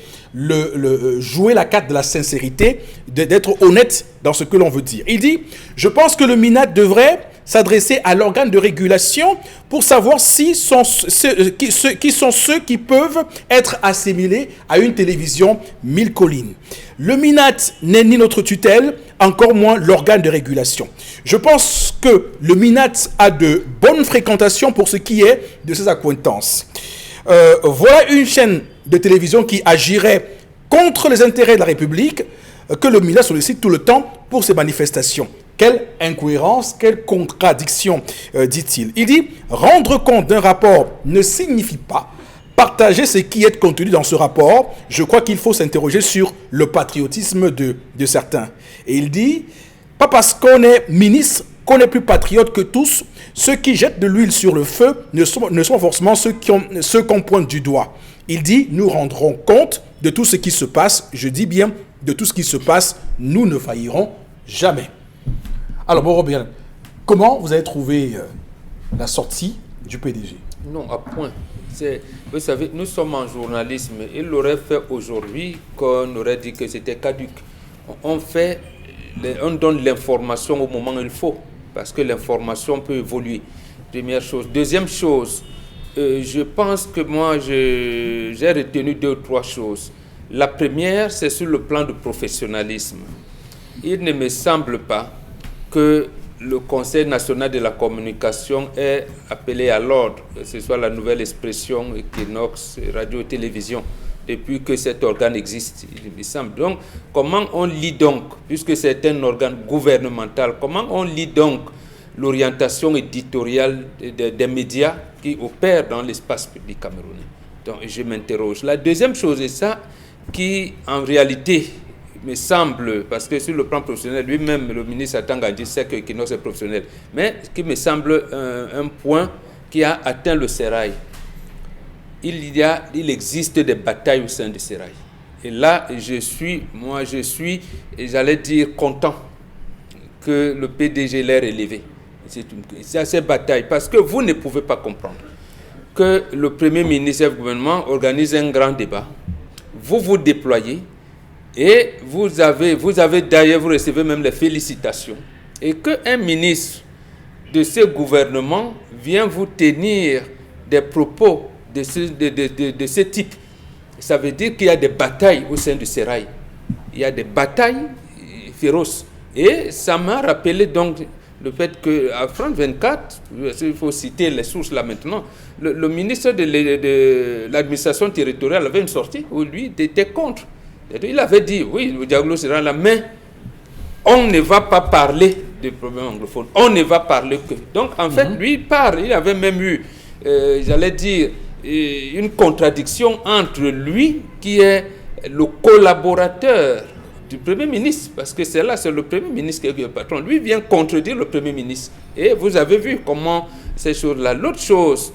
jouer la carte de la sincérité, d'être honnête dans ce que l'on veut dire. Il dit « Je pense que le MINAT devrait s'adresser à l'organe de régulation pour savoir qui sont ceux qui peuvent être assimilés à une télévision mille collines. Le MINAT n'est ni notre tutelle, encore moins l'organe de régulation. Je pense que le MINAT a de bonnes fréquentations pour ce qui est de ses accointances. Voilà une chaîne de télévision qui agirait contre les intérêts de la République que le MINAT sollicite tout le temps pour ses manifestations. Quelle incohérence, quelle contradiction, dit-il. Il dit « Rendre compte d'un rapport ne signifie pas partager ce qui est contenu dans ce rapport. Je crois qu'il faut s'interroger sur le patriotisme de certains. » Et il dit « Pas parce qu'on est ministre qu'on est plus patriote que tous. Ceux qui jettent de l'huile sur le feu ne sont forcément ceux qu'on pointe du doigt. » Il dit « Nous rendrons compte de tout ce qui se passe. Je dis bien de tout ce qui se passe. Nous ne faillirons jamais. » Alors, bon, Robert, comment vous avez trouvé la sortie du PDG? Non, à point. Vous savez, nous sommes en journalisme. Il l'aurait fait aujourd'hui qu'on aurait dit que c'était caduc. On donne l'information au moment où il faut, parce que l'information peut évoluer. Première chose. Deuxième chose, je pense que moi, j'ai retenu 2 ou 3 choses. La première, c'est sur le plan du professionnalisme. Il ne me semble pas que le Conseil national de la communication est appelé à l'ordre, que ce soit la Nouvelle Expression, Equinox, Radio et Télévision, depuis que cet organe existe, il me semble. Donc, comment on lit donc, puisque c'est un organe gouvernemental, comment on lit donc l'orientation éditoriale des médias qui opèrent dans l'espace public camerounais? Donc, je m'interroge. La deuxième chose est ça, qui en réalité me semble, parce que sur le plan professionnel, lui-même, le ministre Atanga dit c'est que Equinox est professionnel, mais ce qui me semble un point qui a atteint le sérail. Il existe des batailles au sein du sérail. Et là, je suis, j'allais dire, content que le PDG l'ait relevé. C'est ces batailles, parce que vous ne pouvez pas comprendre que le Premier ministre et le gouvernement organisent un grand débat. Vous vous déployez, Et vous avez d'ailleurs, vous recevez même les félicitations. Et qu'un ministre de ce gouvernement vient vous tenir des propos de ce type, ça veut dire qu'il y a des batailles au sein du Sérail. Il y a des batailles féroces. Et ça m'a rappelé donc le fait qu'à France 24, il faut citer les sources là maintenant, le ministre de l'administration territoriale avait une sortie où lui était contre. Il avait dit, oui, le Diaglo sera là, mais on ne va pas parler des problèmes anglophones, on ne va parler que. Donc en fait, lui parle, il avait même eu, j'allais dire, une contradiction entre lui, qui est le collaborateur du Premier ministre, parce que c'est le Premier ministre qui est le patron. Lui vient contredire le Premier ministre. Et vous avez vu comment ces choses-là. L'autre chose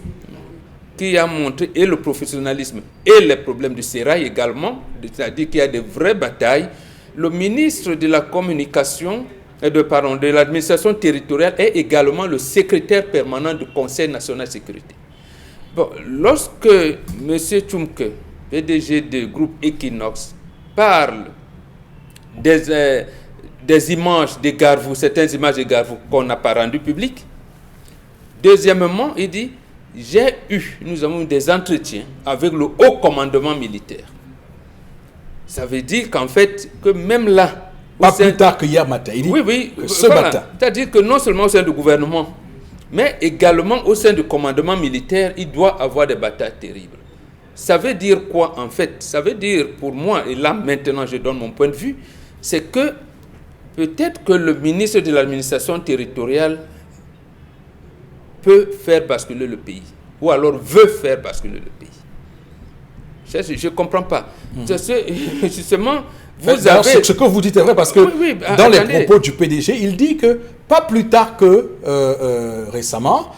qui a montré et le professionnalisme et les problèmes du Sérail également, c'est-à-dire qu'il y a de vraies batailles. Le ministre de la communication, de l'administration territoriale est également le secrétaire permanent du Conseil national de sécurité. Bon, lorsque M. Tchumke, PDG du groupe Equinox, parle des images de Garvou, certaines images de Garvou qu'on n'a pas rendues publiques. Deuxièmement, il dit, nous avons eu des entretiens avec le haut commandement militaire. Ça veut dire qu'en fait, que même là... Pas plus tard que hier matin, il dit que ce matin. C'est-à-dire que non seulement au sein du gouvernement, mais également au sein du commandement militaire, il doit avoir des batailles terribles. Ça veut dire quoi en fait? Ça veut dire pour moi, et là maintenant je donne mon point de vue, c'est que peut-être que le ministre de l'administration territoriale peut faire basculer le pays, ou alors veut faire basculer le pays. Je ne comprends pas. Justement, vous avez... Ce que vous dites est vrai, parce que dans les propos du PDG, il dit que pas plus tard que récemment,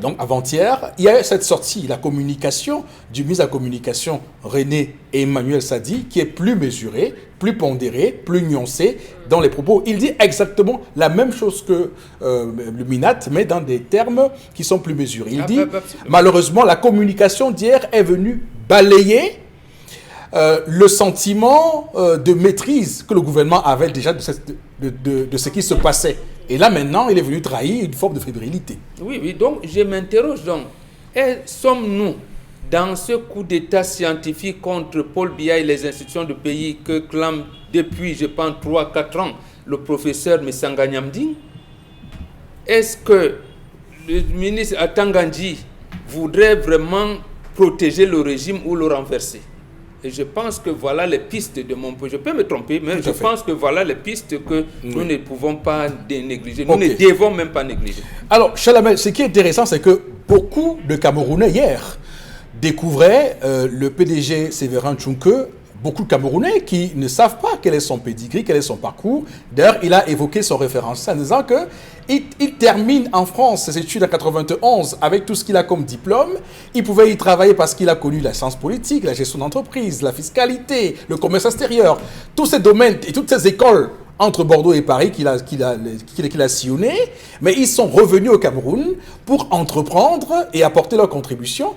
donc avant-hier, il y a cette sortie, la communication du ministre de la Communication René Emmanuel Sadi, qui est plus mesurée, plus pondérée, plus nuancée dans les propos. Il dit exactement la même chose que le MINAT, mais dans des termes qui sont plus mesurés. Il dit, malheureusement, la communication d'hier est venue balayer le sentiment de maîtrise que le gouvernement avait déjà de ce qui se passait. Et là, maintenant, il est venu trahir une forme de fébrilité. Oui, donc je m'interroge donc. Sommes-nous dans ce coup d'État scientifique contre Paul Biya et les institutions du pays que clame depuis, je pense, 3-4 ans, le professeur Messanga Nyamding? Est-ce que le ministre Atangandji voudrait vraiment protéger le régime ou le renverser? Et je pense que voilà les pistes de mon point. Je peux me tromper, mais je pense que voilà les pistes que nous ne pouvons pas négliger. Nous ne devons même pas négliger. Alors, Chalamel, ce qui est intéressant, c'est que beaucoup de Camerounais hier découvraient le PDG Séverin Tchumke. Beaucoup de Camerounais qui ne savent pas quel est son pedigree, quel est son parcours. D'ailleurs, il a évoqué son référentiel en disant qu'il termine en France ses études en 91 avec tout ce qu'il a comme diplôme. Il pouvait y travailler parce qu'il a connu la science politique, la gestion d'entreprise, la fiscalité, le commerce extérieur. Tous ces domaines et toutes ces écoles entre Bordeaux et Paris qu'il a sillonné, mais ils sont revenus au Cameroun pour entreprendre et apporter leur contribution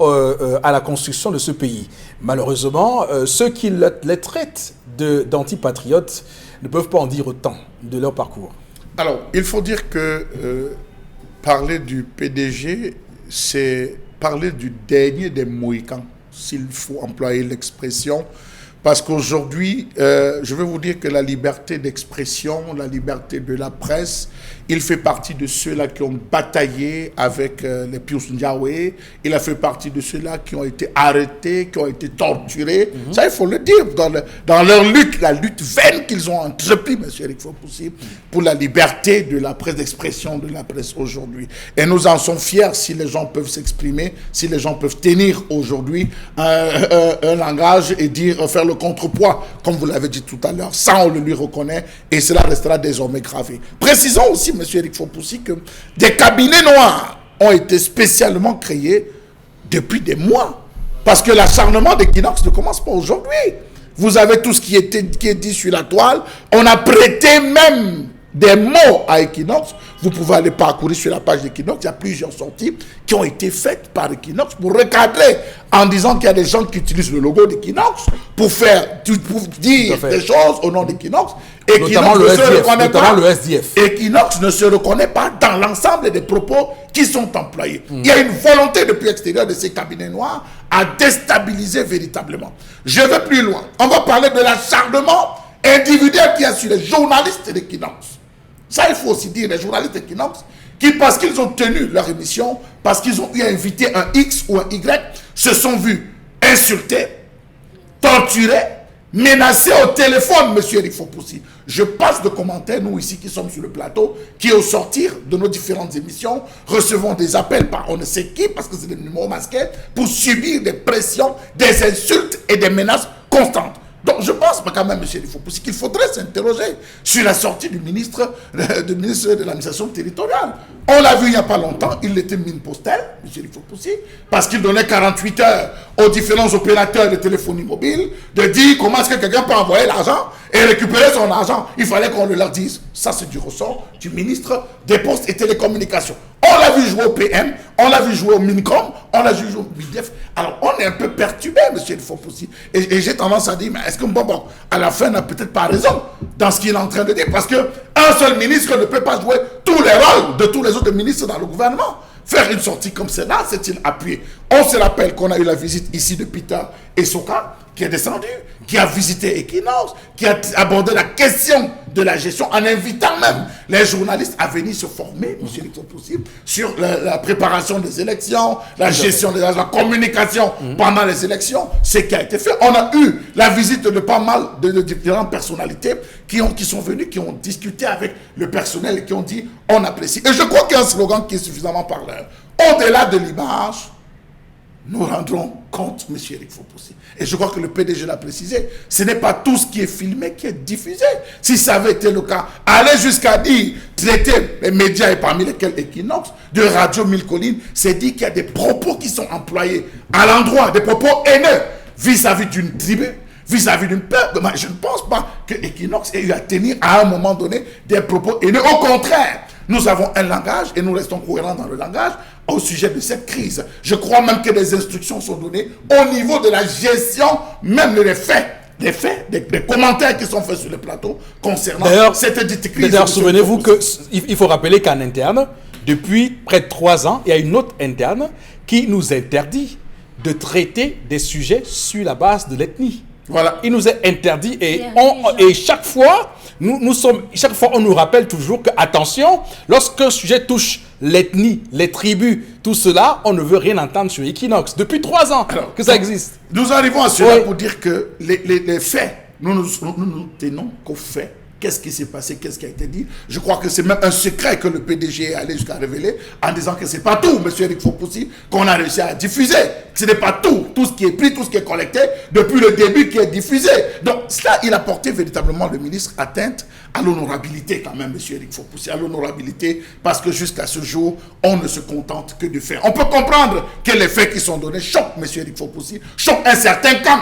à la construction de ce pays. Malheureusement, ceux qui les traitent d'antipatriotes ne peuvent pas en dire autant de leur parcours. Alors, il faut dire que parler du PDG, c'est parler du dernier des Mohicans, s'il faut employer l'expression. Parce qu'aujourd'hui, je vais vous dire que la liberté d'expression, la liberté de la presse, il fait partie de ceux-là qui ont bataillé avec les Pius Ndiaye. Il a fait partie de ceux-là qui ont été arrêtés, qui ont été torturés. Ça, il faut le dire, dans leur lutte, la lutte vaine qu'ils ont entrepris, M. Eric Fopoussi, pour la liberté de la presse, d'expression de la presse aujourd'hui. Et nous en sommes fiers si les gens peuvent s'exprimer, si les gens peuvent tenir aujourd'hui un langage et faire le contrepoids, comme vous l'avez dit tout à l'heure. Ça, on le lui reconnaît et cela restera désormais gravé. Précisons aussi, M. Eric Fopoussi, que des cabinets noirs ont été spécialement créés depuis des mois. Parce que l'acharnement d'Equinox ne commence pas aujourd'hui. Vous avez tout ce qui est dit sur la toile. On a prêté même des mots à Equinox Vous pouvez aller parcourir sur la page d'Equinox. Il y a plusieurs sorties qui ont été faites par Equinox pour recadrer en disant qu'il y a des gens qui utilisent le logo d'Equinox pour dire des choses au nom d'Equinox. Notamment le SDF. Equinox ne se reconnaît pas dans l'ensemble des propos qui sont employés. Il y a une volonté depuis l'extérieur de ces cabinets noirs à déstabiliser véritablement. Je vais plus loin. On va parler de l'acharnement individuel qu'il y a sur les journalistes d'Equinox. Ça, il faut aussi dire, les journalistes d'Equinox, qui, parce qu'ils ont tenu leur émission, parce qu'ils ont eu invité un X ou un Y, se sont vus insultés, torturés, menacés au téléphone, monsieur Eric Fopoussi. Je passe de commentaires, nous ici qui sommes sur le plateau, qui au sortir de nos différentes émissions, recevons des appels par on ne sait qui, parce que c'est des numéros masqués, pour subir des pressions, des insultes et des menaces constantes. Donc je pense quand même, M. Fopoussi, qu'il faudrait s'interroger sur la sortie du ministre de l'administration territoriale. On l'a vu il n'y a pas longtemps, il était mine postale, M. Fopoussi, parce qu'il donnait 48 heures aux différents opérateurs de téléphonie mobile de dire comment est-ce que quelqu'un peut envoyer l'argent et récupérer son argent. Il fallait qu'on le leur dise. Ça, c'est du ressort du ministre des Postes et Télécommunications. On l'a vu jouer au PM, on l'a vu jouer au Minicom, on l'a vu jouer au BIDEF. Alors, on est un peu perturbé, M. Fopoussi. Et j'ai tendance à dire, mais est-ce que bon, à la fin, n'a peut-être pas raison dans ce qu'il est en train de dire? Parce qu'un seul ministre ne peut pas jouer tous les rôles de tous les autres ministres dans le gouvernement. Faire une sortie comme celle-là, c'est-il appuyé? On se rappelle qu'on a eu la visite ici de Peter Essoka, qui est descendu, qui a visité Equinox, qui a abordé la question de la gestion en invitant même les journalistes à venir se former, monsieur le possible, sur la préparation des élections, la gestion de la communication pendant les élections, ce qui a été fait. On a eu la visite de pas mal de différentes personnalités qui sont venues, qui ont discuté avec le personnel et qui ont dit « on apprécie ». Et je crois qu'il y a un slogan qui est suffisamment parleur. Au-delà de l'image, nous rendrons compte, M. Eric Fopoussi. Et je crois que le PDG l'a précisé. Ce n'est pas tout ce qui est filmé qui est diffusé. Si ça avait été le cas, aller jusqu'à dire, traiter les médias et parmi lesquels Equinox, de Radio Mille Collines, c'est dire qu'il y a des propos qui sont employés à l'endroit, des propos haineux vis-à-vis d'une tribu, vis-à-vis d'une peuple. Je ne pense pas que Equinox ait eu à tenir à un moment donné des propos haineux. Au contraire, nous avons un langage et nous restons cohérents dans le langage au sujet de cette crise. Je crois même que des instructions sont données au niveau de la gestion, même des faits, des commentaires qui sont faits sur le plateau concernant cette dite crise. D'ailleurs, souvenez-vous qu'il faut rappeler qu'en interne, depuis près de 3 ans, il y a une autre interne qui nous interdit de traiter des sujets sur la base de l'ethnie. Voilà. Il nous est interdit et chaque fois, chaque fois, on nous rappelle toujours que, attention, lorsqu'un sujet touche l'ethnie, les tribus, tout cela, on ne veut rien entendre sur Equinox. Depuis 3 ans que ça existe. Nous arrivons à cela pour dire que les faits, nous tenons qu'aux faits. Qu'est-ce qui s'est passé? Qu'est-ce qui a été dit? Je crois que c'est même un secret que le PDG est allé jusqu'à révéler en disant que ce n'est pas tout, M. Eric Fopoussi, qu'on a réussi à diffuser. Ce n'est pas tout ce qui est pris, tout ce qui est collecté depuis le début qui est diffusé. Donc, cela, il a porté véritablement le ministre atteinte à l'honorabilité quand même, M. Eric Fopoussi, à l'honorabilité, parce que jusqu'à ce jour, on ne se contente que de faire. On peut comprendre que les faits qui sont donnés choquent M. Eric Fopoussi, choquent un certain camp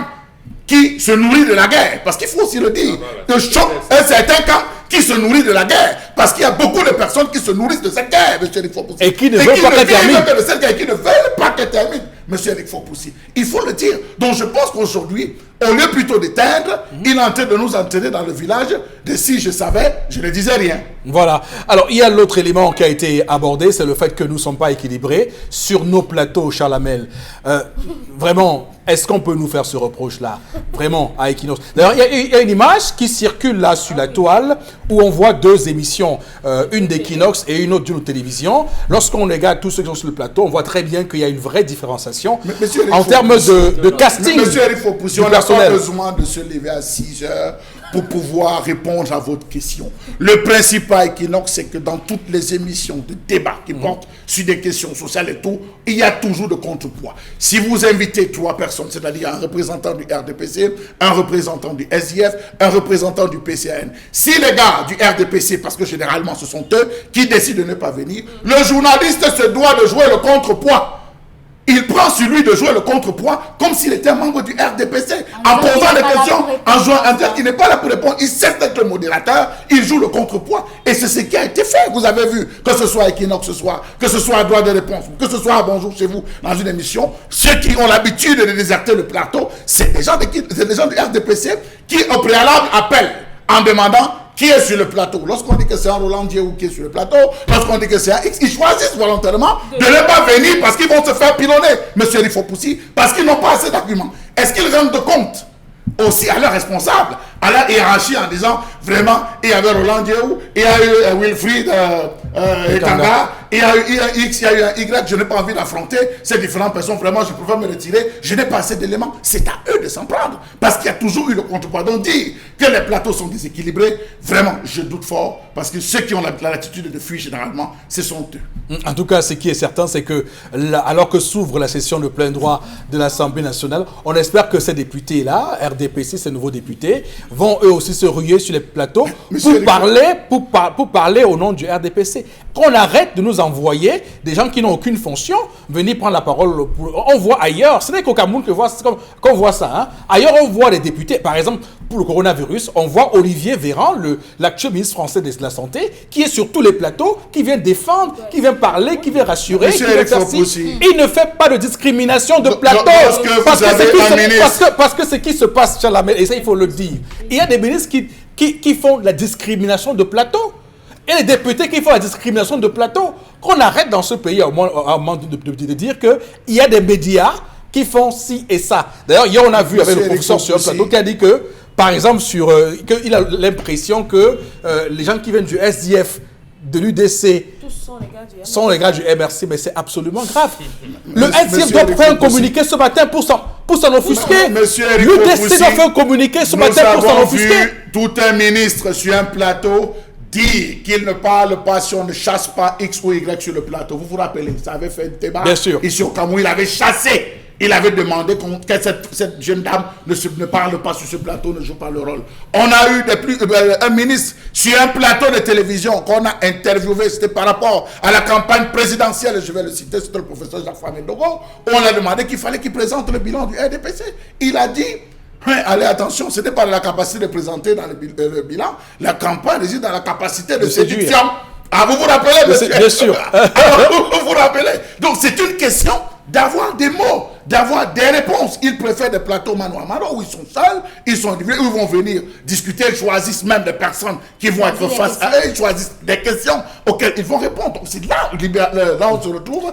qui se nourrit de la guerre, parce qu'il faut aussi le dire, que choque un certain camp qui se nourrit de la guerre, parce qu'il y a beaucoup de personnes qui se nourrissent de cette guerre, M. Eric Fopoussi. Et qui ne veulent pas qu'elle termine. Et qui ne veulent pas qu'elle termine, M. Eric Fopoussi. Il faut le dire. Donc je pense qu'aujourd'hui, au lieu plutôt d'éteindre, il est en train de nous entraîner dans le village de si je savais, je ne disais rien. Voilà. Alors, il y a l'autre élément qui a été abordé, c'est le fait que nous ne sommes pas équilibrés sur nos plateaux, Charles Hamel. Vraiment, est-ce qu'on peut nous faire ce reproche-là? Vraiment, à Equinox. D'ailleurs, il y a une image qui circule là sur la toile où on voit 2 émissions, une d'Equinox et une autre d'une télévision. Lorsqu'on regarde tous ceux qui sont sur le plateau, on voit très bien qu'il y a une vraie différenciation en termes de casting. Monsieur Eric Fopoussi, on n'a pas besoin de se lever à 6 heures pour pouvoir répondre à votre question. Le principal Equinox, c'est que dans toutes les émissions de débat qui portent sur des questions sociales et tout, il y a toujours de contrepoids. Si vous invitez 3 personnes, c'est-à-dire un représentant du RDPC, un représentant du SDF, un représentant du PCN, si les gars du RDPC, parce que généralement ce sont eux qui décident de ne pas venir, le journaliste se doit de jouer le contrepoids. il prend sur lui de jouer le contrepoids comme s'il était un membre du RDPC, en posant des questions, en jouant, en disant qu'il n'est pas là pour répondre. Il sait être le modérateur, il joue le contrepoids. Et c'est ce qui a été fait. Vous avez vu, que ce soit à Equinox, que ce soit à Droit de réponse, que ce soit à Bonjour chez vous, dans une émission, ceux qui ont l'habitude de déserter le plateau, c'est des gens du RDPC qui, au préalable, appellent en demandant qui est sur le plateau. Lorsqu'on dit que c'est un Roland Dieu qui est sur le plateau, lorsqu'on dit que c'est un X, ils choisissent volontairement de ne pas venir parce qu'ils vont se faire pilonner, monsieur Rifopoussi, parce qu'ils n'ont pas assez d'arguments. Est-ce qu'ils rendent compte aussi à leurs responsables, à la hiérarchie, en disant vraiment, il y avait Roland Dieu, il y a eu Wilfried Etanga, il y a eu un X, il y a eu un Y, je n'ai pas envie d'affronter ces différentes personnes, vraiment, je préfère me retirer, je n'ai pas assez d'éléments. C'est à eux de s'en prendre, parce qu'il y a toujours eu le contrepoids. Donc dire que les plateaux sont déséquilibrés, vraiment, je doute fort, parce que ceux qui ont l'attitude de fuir, généralement, ce sont eux. En tout cas, ce qui est certain, c'est que, alors que s'ouvre la session de plein droit de l'Assemblée nationale, on espère que ces députés-là, RDPC, ces nouveaux députés, vont eux aussi se ruer sur les plateaux pour parler au nom du RDPC. Qu'on arrête de nous envoyer des gens qui n'ont aucune fonction venir prendre la parole. On voit ailleurs, ce n'est qu'au Cameroun qu'on voit ça. Hein. Ailleurs, on voit les députés. Par exemple, pour le coronavirus, on voit Olivier Véran, l'actuel ministre français de la Santé, qui est sur tous les plateaux, qui vient défendre, qui vient parler, qui vient rassurer. Qui vient faire il ne fait pas de discrimination de plateau. Parce que ce qui se passe, et ça il faut le dire, il y a des ministres qui font la discrimination de plateau. Et les députés qui font la discrimination de plateau. Qu'on arrête dans ce pays au moment de dire qu'il y a des médias qui font ci et ça. D'ailleurs, hier on a vu avec le professeur sur un plateau qui a dit que, par exemple, qu'il a l'impression que les gens qui viennent du SDF, de l'UDC, sont les gars du MRC, mais c'est absolument grave. Le SDF doit prendre un communiqué ce matin pour s'en offusquer. L'UDC doit faire un communiqué ce matin pour s'en offusquer. Tout un ministre sur un plateau dire qu'il ne parle pas si on ne chasse pas X ou Y sur le plateau. Vous vous rappelez, ça avait fait un débat. Bien sûr. Ici au Cameroun, il avait chassé. Il avait demandé que cette jeune dame ne parle pas sur ce plateau, ne joue pas le rôle. On a eu un ministre sur un plateau de télévision qu'on a interviewé, c'était par rapport à la campagne présidentielle, je vais le citer, c'était le professeur Jacques Ndogo. On a demandé qu'il fallait qu'il présente le bilan du RDPC. Il a dit, allez, attention, ce n'est pas la capacité de présenter dans le bilan, la campagne réside dans la capacité de séduction. Ah, vous vous rappelez, monsieur? Bien sûr. Vous vous rappelez? Donc, c'est une question d'avoir des mots, d'avoir des réponses. Ils préfèrent des plateaux mano à mano où ils sont seuls, ils sont individuels, où ils vont venir discuter, ils choisissent même des personnes qui vont être face à eux, ils choisissent des questions auxquelles ils vont répondre. C'est là où on se retrouve.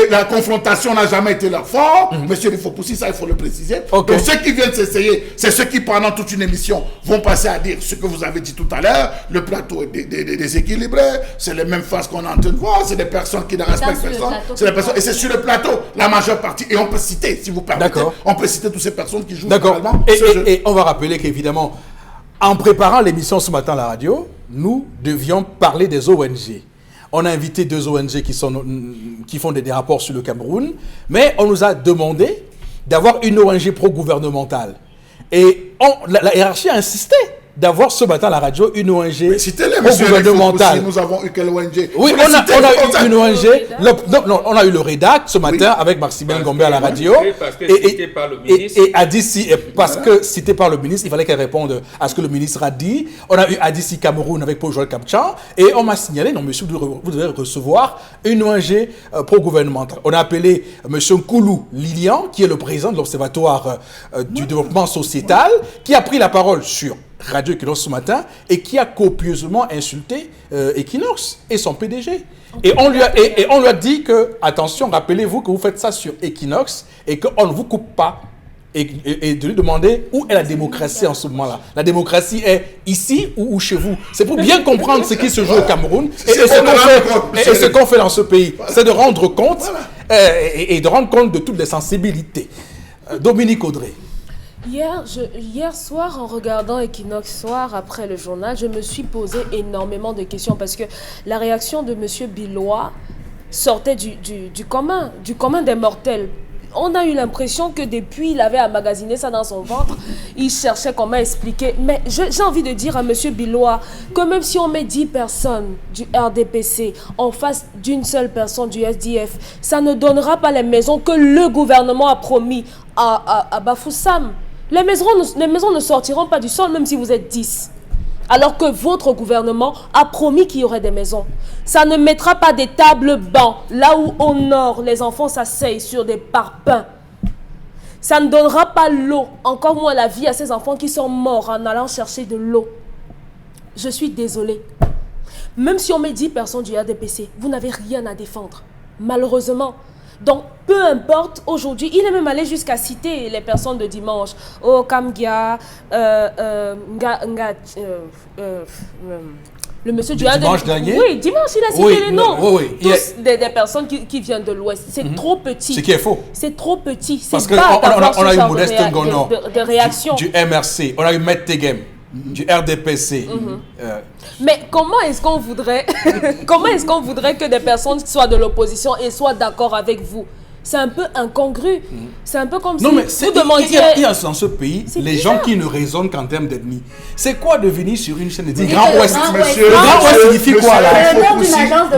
La confrontation n'a jamais été leur fort. Monsieur Rifopoussi, ça il faut le préciser. Donc ceux qui viennent s'essayer, c'est ceux qui pendant toute une émission vont passer à dire ce que vous avez dit tout à l'heure, le plateau est déséquilibré, c'est les mêmes faces qu'on est en train de voir, c'est des personnes qui ne respectent personne, c'est des personnes, et c'est sur le plateau la majeure partie, et on peut citer, si vous permettez, on peut citer toutes ces personnes qui jouent généralement. Et on va rappeler qu'évidemment, en préparant l'émission ce matin à la radio, nous devions parler des ONG. On a invité 2 ONG qui font des rapports sur le Cameroun, mais on nous a demandé d'avoir une ONG pro-gouvernementale. Et la hiérarchie a insisté d'avoir ce matin à la radio une ONG gouvernementale. Nous avons eu quelle ONG? Oui, on a eu une ONG. On a eu le rédac ce matin avec Maximilien Gombe à la radio. Et Adissi, parce que cité par le ministre, il fallait qu'elle réponde à ce que le ministre a dit. On a eu Adissi Cameroun avec Paul Joël Kamchan. Et on m'a signalé, non monsieur, vous devez recevoir une ONG pro-gouvernementale. On a appelé monsieur Nkoulou Lilian, qui est le président de l'Observatoire du développement sociétal, qui a pris la parole sur Radio Equinox ce matin et qui a copieusement insulté Equinox et son PDG. Et on lui a dit que, attention, rappelez-vous que vous faites ça sur Equinox et qu'on ne vous coupe pas. Et de lui demander où est la démocratie en ce moment-là. La démocratie est ici ou chez vous. C'est pour bien comprendre ce qui se joue au Cameroun et ce qu'on fait dans ce pays. C'est de rendre compte et de rendre compte de toutes les sensibilités. Dominique Audrey. Hier soir, en regardant Equinox Soir après le journal, je me suis posé énormément de questions parce que la réaction de M. Billois sortait du commun des mortels. on a eu l'impression que depuis il avait emmagasiné ça dans son ventre, il cherchait comment expliquer. Mais j'ai envie de dire à M. Bilois que même si on met 10 personnes du RDPC en face d'une seule personne du SDF, ça ne donnera pas les maisons que le gouvernement a promis à Bafoussam. Les maisons ne sortiront pas du sol même si vous êtes 10. Alors que votre gouvernement a promis qu'il y aurait des maisons. Ça ne mettra pas des tables bancs là où au nord les enfants s'asseyent sur des parpaings. Ça ne donnera pas l'eau, encore moins la vie à ces enfants qui sont morts en allant chercher de l'eau. Je suis désolée. Même si on met 10 personnes du RDPC, vous n'avez rien à défendre. Malheureusement. Donc, peu importe, aujourd'hui, il est même allé jusqu'à citer les personnes de dimanche. Oh, Kamgia, le monsieur du dimanche dernier. Oui, dimanche, il a cité les noms. Oui. Tous des personnes qui viennent de l'Ouest. C'est trop petit. Ce qui est faux. C'est trop petit. Parce qu'on a eu Modeste Ngono de réaction. Du MRC, on a eu Maître Tegem du RDPC. Mais comment est-ce qu'on voudrait que des personnes soient de l'opposition et soient d'accord avec vous? C'est un peu incongru. C'est un peu comme si vous demandiez... Il y a dans ce pays les gens qui ne raisonnent qu'en termes d'ethnie. C'est quoi de venir sur une chaîne et dire Grand Ouest? Monsieur, le Grand Ouest signifie quoi là?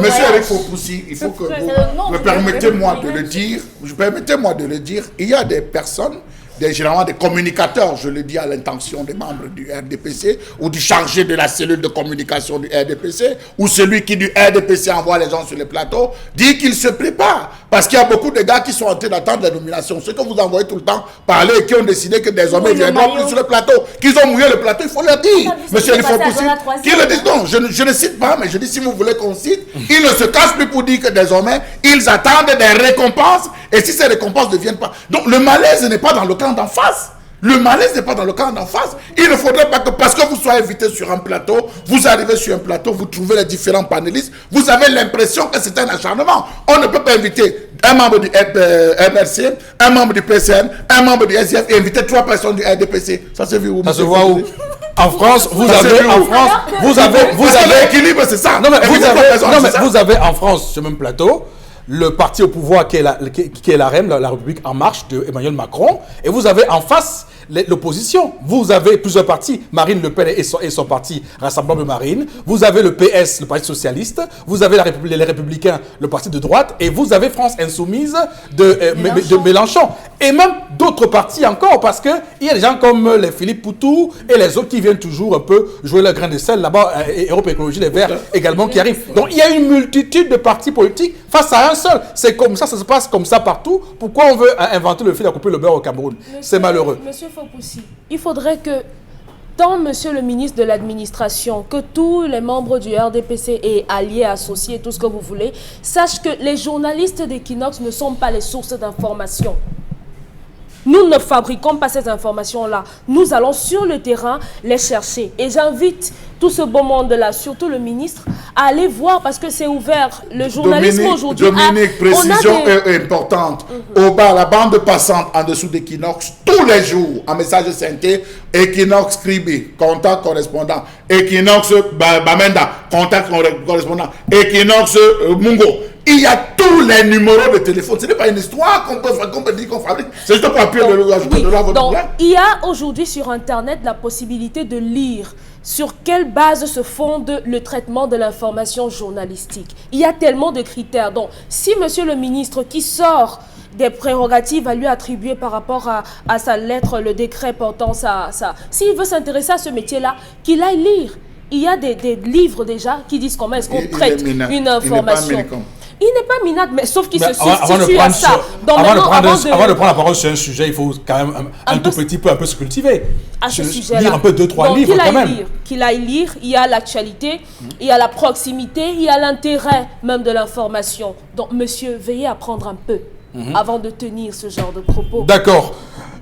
Monsieur Eric Fopoussi, il faut que vous me permettez-moi de le dire. Permettez-moi de le dire. Il y a des personnes, généralement des communicateurs, je le dis à l'intention des membres du RDPC, ou du chargé de la cellule de communication du RDPC, ou celui qui du RDPC envoie les gens sur les plateaux, dit qu'ils se préparent. Parce qu'il y a beaucoup de gars qui sont en train d'attendre la nomination. Ceux que vous envoyez tout le temps parler et qui ont décidé que désormais ils viendront plus sur le plateau, qu'ils ont mouillé le plateau, il faut leur dire. Monsieur il faut possible. Qui le dit? Non, je ne cite pas, mais je dis si vous voulez qu'on cite, ils ne se cachent plus pour dire que désormais, ils attendent des récompenses, et si ces récompenses ne viennent pas. Donc le malaise n'est pas dans le camp d'en face. Le malaise n'est pas dans le camp d'en face. Il ne faudrait pas que parce que vous soyez invité sur un plateau, vous arrivez sur un plateau, vous trouvez les différents panélistes, vous avez l'impression que c'est un acharnement. On ne peut pas inviter un membre du MRC, un membre du PCN, un membre du SDF et inviter 3 personnes du RDPC. Ça se vit où? Ça se voit où? En France, vous avez l'équilibre, c'est ça. Non mais vous avez en France ce même plateau le parti au pouvoir qui est la REM, la République en marche de Emmanuel Macron, et vous avez en face l'opposition. Vous avez plusieurs partis, Marine Le Pen et son parti Rassemblement de Marine, vous avez le PS, le Parti Socialiste, vous avez les Républicains, le parti de droite, et vous avez France Insoumise de Mélenchon. Et même d'autres partis encore, parce qu'il y a des gens comme les Philippe Poutou et les autres qui viennent toujours un peu jouer leur grain de sel là-bas, et Europe Écologie Les Verts également qui arrivent. Donc il y a une multitude de partis politiques face à un seul. C'est comme ça se passe comme ça partout. Pourquoi on veut inventer le fil à couper le beurre au Cameroun? C'est malheureux. Monsieur Fopoussi, il faudrait que tant monsieur le ministre de l'administration que tous les membres du RDPC et alliés, associés, tout ce que vous voulez, sachent que les journalistes d'Equinox ne sont pas les sources d'information. Nous ne fabriquons pas ces informations-là. Nous allons sur le terrain les chercher. Et j'invite tout ce beau monde-là, surtout le ministre, à aller voir parce que c'est ouvert. Le journalisme aujourd'hui... Dominique, précision est importante. Au bas, la bande passante en dessous d'Equinox, tous les jours, en message synthé, Equinox Kribi, contact correspondant. Equinox Bamenda, contact correspondant. Equinox Mungo. Il y a tous les numéros de téléphone. Ce n'est pas une histoire qu'on peut dire qu'on fabrique. C'est juste pour appuyer de l'ordre. Donc, il y a aujourd'hui sur Internet la possibilité de lire sur quelle base se fonde le traitement de l'information journalistique. Il y a tellement de critères. Donc, si monsieur le ministre qui sort des prérogatives à lui attribuer par rapport à sa lettre, le décret portant ça, s'il veut s'intéresser à ce métier-là, qu'il aille lire. Il y a des livres déjà qui disent comment est-ce qu'on traite une information. Il n'est pas minable, mais sauf qu'il se situe à ça. Avant de prendre la parole sur un sujet, il faut quand même un tout petit peu se cultiver. À ce sujet-là. Lire un peu 2-3 livres quand même. Qu'il aille lire, il y a l'actualité, il y a la proximité, il y a l'intérêt même de l'information. Donc, monsieur, veillez à prendre un peu avant de tenir ce genre de propos. D'accord.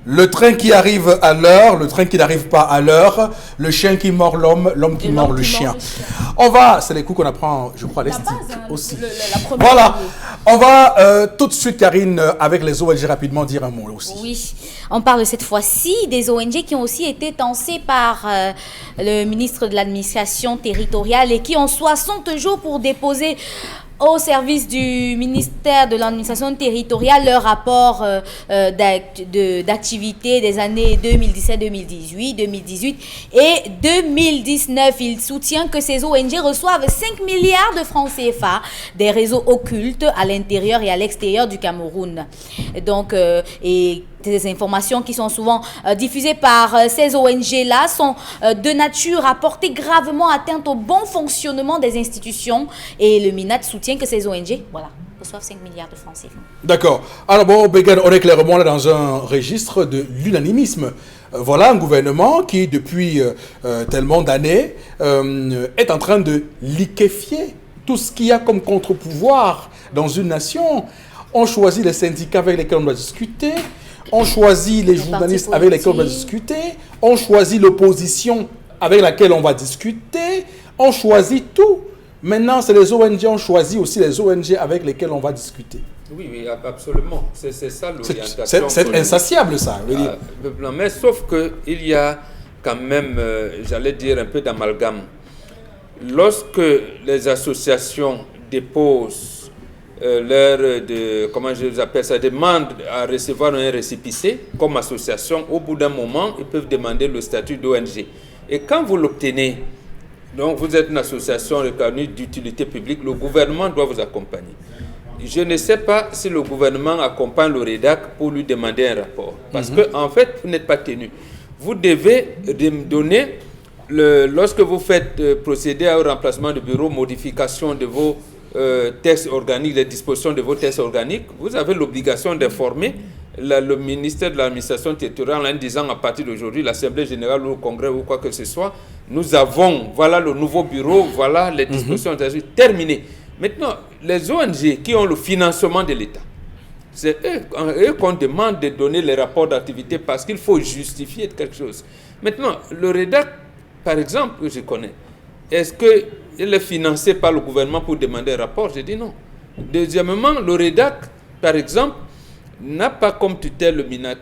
Le train qui arrive à l'heure, le train qui n'arrive pas à l'heure, le chien qui mord l'homme, l'homme qui mord le chien. On va, c'est les coups qu'on apprend, je crois, à l'Est aussi. Voilà, on va tout de suite, Karine, avec les ONG rapidement dire un mot aussi. Oui, on parle cette fois-ci des ONG qui ont aussi été tensées par le ministre de l'administration territoriale et qui ont 60 jours pour déposer au service du ministère de l'administration territoriale leur rapport d'activité des années 2017, 2018, 2018 et 2019. Il soutient que ces ONG reçoivent 5 milliards de francs CFA des réseaux occultes à l'intérieur et à l'extérieur du Cameroun. Donc, et des informations qui sont souvent diffusées par ces ONG-là sont de nature à porter gravement atteinte au bon fonctionnement des institutions, et le MINAT soutient que ces ONG, voilà, reçoivent 5 milliards de francs CFA. D'accord. Alors bon, Begane, on est clairement là dans un registre de l'unanimisme. Voilà un gouvernement qui, depuis tellement d'années, est en train de liquéfier tout ce qu'il y a comme contre-pouvoir dans une nation. On choisit les syndicats avec lesquels on doit discuter, on choisit les journalistes avec lesquels on va discuter, on choisit l'opposition avec laquelle on va discuter, on choisit tout. Maintenant, c'est les ONG, on choisit aussi les ONG avec lesquelles on va discuter. Oui, oui, absolument. C'est ça l'orientation. C'est insatiable, ça. Mais sauf qu'il y a quand même, j'allais dire, un peu d'amalgame. Lorsque les associations déposent comment je les appelle ça, demande à recevoir un récépissé comme association, au bout d'un moment, ils peuvent demander le statut d'ONG. Et quand vous l'obtenez, donc vous êtes une association reconnue d'utilité publique, le gouvernement doit vous accompagner. Je ne sais pas si le gouvernement accompagne le REDAC pour lui demander un rapport. Parce que en fait, vous n'êtes pas tenu. Vous devez donner, lorsque vous faites procéder au remplacement de bureau, modification de vos textes organiques, les dispositions de vos textes organiques, vous avez l'obligation d'informer le ministère de l'administration territoriale en disant à partir d'aujourd'hui, l'Assemblée générale ou le Congrès ou quoi que ce soit, nous avons, voilà le nouveau bureau, voilà les dispositions terminées. Maintenant, les ONG qui ont le financement de l'État, c'est eux qu'on demande de donner les rapports d'activité parce qu'il faut justifier quelque chose. Maintenant, le REDAC, par exemple, que je connais, est-ce qu'il est financé par le gouvernement pour demander un rapport? Je dis non. Deuxièmement, le REDAC, par exemple, n'a pas comme tutelle le MINAT.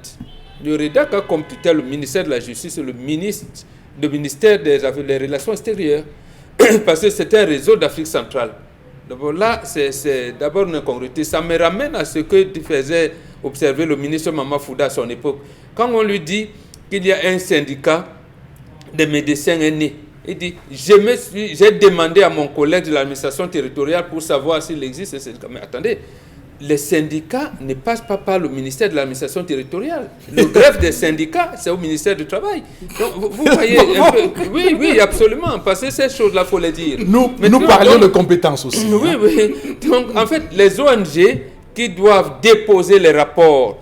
Le REDAC a comme tutelle le ministère de la Justice et le ministère des Relations extérieures. Parce que c'est un réseau d'Afrique centrale. D'abord là, c'est d'abord une incongruité. Ça me ramène à ce que faisait observer le ministre Mama Fouda à son époque. Quand on lui dit qu'il y a un syndicat de médecins aînés, il dit, j'ai demandé à mon collègue de l'administration territoriale pour savoir s'il existe. Mais attendez, les syndicats ne passent pas par le ministère de l'administration territoriale. Le greffe des syndicats, c'est au ministère du Travail. Donc, vous voyez un peu, oui, absolument, parce que ces choses-là, il faut les dire. Nous parlons de compétences aussi. Oui, hein. Oui. Donc, en fait, les ONG qui doivent déposer les rapports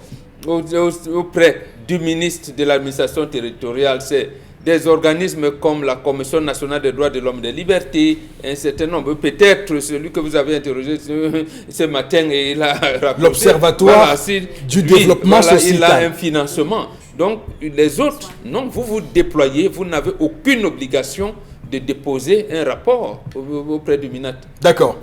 auprès du ministre de l'administration territoriale, c'est des organismes comme la Commission nationale des droits de l'homme et des libertés, un certain nombre, peut-être celui que vous avez interrogé ce matin, et il a rappelé l'Observatoire du développement sociétal. Il a un financement. Donc, les autres, non, vous déployez, vous n'avez aucune obligation de déposer un rapport auprès du MINAT. D'accord.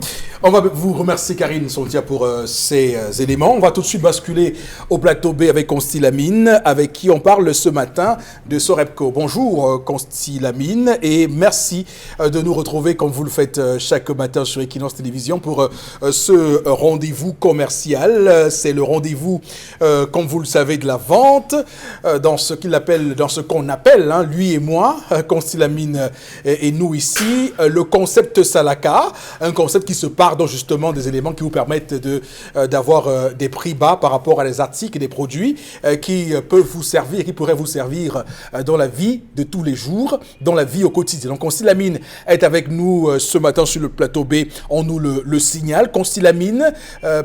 On va vous remercier, Karine Sontia, pour ces éléments. On va tout de suite basculer au plateau B avec Consti-Lamine, avec qui on parle ce matin de Sorepco. Bonjour, Consti-Lamine, et merci de nous retrouver comme vous le faites chaque matin sur Equinox Télévision pour ce rendez-vous commercial. C'est le rendez-vous, comme vous le savez, de la vente, dans ce qu'on appelle, hein, lui et moi, Consti-Lamine et nous ici, le concept Salaka, un concept qui se part donc justement des éléments qui vous permettent d'avoir des prix bas par rapport à des articles et des produits qui peuvent vous servir, qui pourraient vous servir dans la vie de tous les jours, dans la vie au quotidien. Donc Consti-Lamine est avec nous ce matin sur le plateau B, on nous le signale. Consti-Lamine,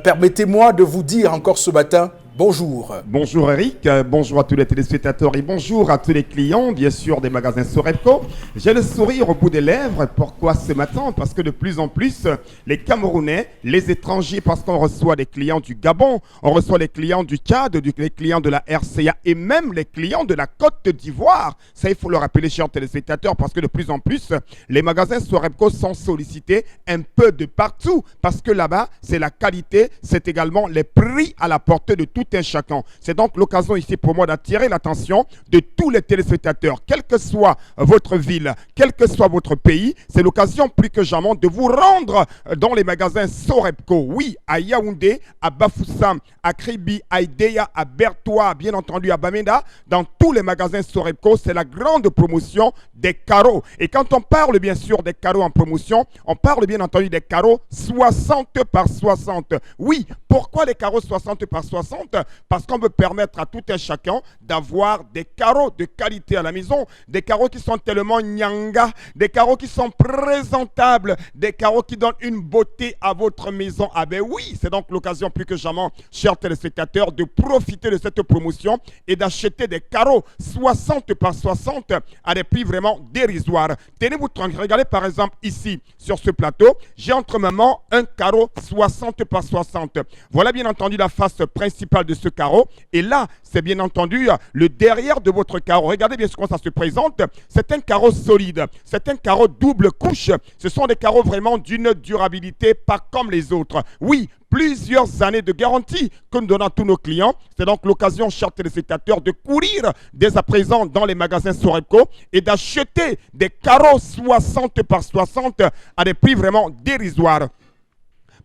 permettez-moi de vous dire encore ce matin, bonjour. Bonjour Eric, bonjour à tous les téléspectateurs et bonjour à tous les clients, bien sûr, des magasins Sorepco. J'ai le sourire au bout des lèvres. Pourquoi ce matin? Parce que de plus en plus, les Camerounais, les étrangers, parce qu'on reçoit des clients du Gabon, on reçoit les clients du Tchad, les clients de la RCA et même les clients de la Côte d'Ivoire. Ça, il faut le rappeler, chers téléspectateurs, parce que de plus en plus, les magasins Sorepco sont sollicités un peu de partout. Parce que là-bas, c'est la qualité, c'est également les prix à la portée de tout tout un chacun. C'est donc l'occasion ici pour moi d'attirer l'attention de tous les téléspectateurs, quelle que soit votre ville, quel que soit votre pays. C'est l'occasion plus que jamais de vous rendre dans les magasins Sorepco. Oui, à Yaoundé, à Bafoussam, à Kribi, à Ideya, à Bertois, bien entendu à Bamenda. Dans tous les magasins Sorepco, c'est la grande promotion des carreaux. Et quand on parle bien sûr des carreaux en promotion, on parle bien entendu des carreaux 60 par 60. Oui, pourquoi les carreaux 60 par 60? Parce qu'on veut permettre à tout un chacun d'avoir des carreaux de qualité à la maison, des carreaux qui sont tellement nyanga, des carreaux qui sont présentables, des carreaux qui donnent une beauté à votre maison. Ah ben oui, c'est donc l'occasion plus que jamais, chers téléspectateurs, de profiter de cette promotion et d'acheter des carreaux 60 par 60 à des prix vraiment dérisoires. Tenez-vous tranquille, regardez par exemple ici sur ce plateau, j'ai entre mes mains un carreau 60 par 60. Voilà bien entendu la face principale de ce carreau. Et là, c'est bien entendu le derrière de votre carreau. Regardez bien comment ça se présente. C'est un carreau solide. C'est un carreau double couche. Ce sont des carreaux vraiment d'une durabilité pas comme les autres. Oui, plusieurs années de garantie que nous donnons à tous nos clients. C'est donc l'occasion, chers téléspectateurs, de courir dès à présent dans les magasins Sorepco et d'acheter des carreaux 60 par 60 à des prix vraiment dérisoires.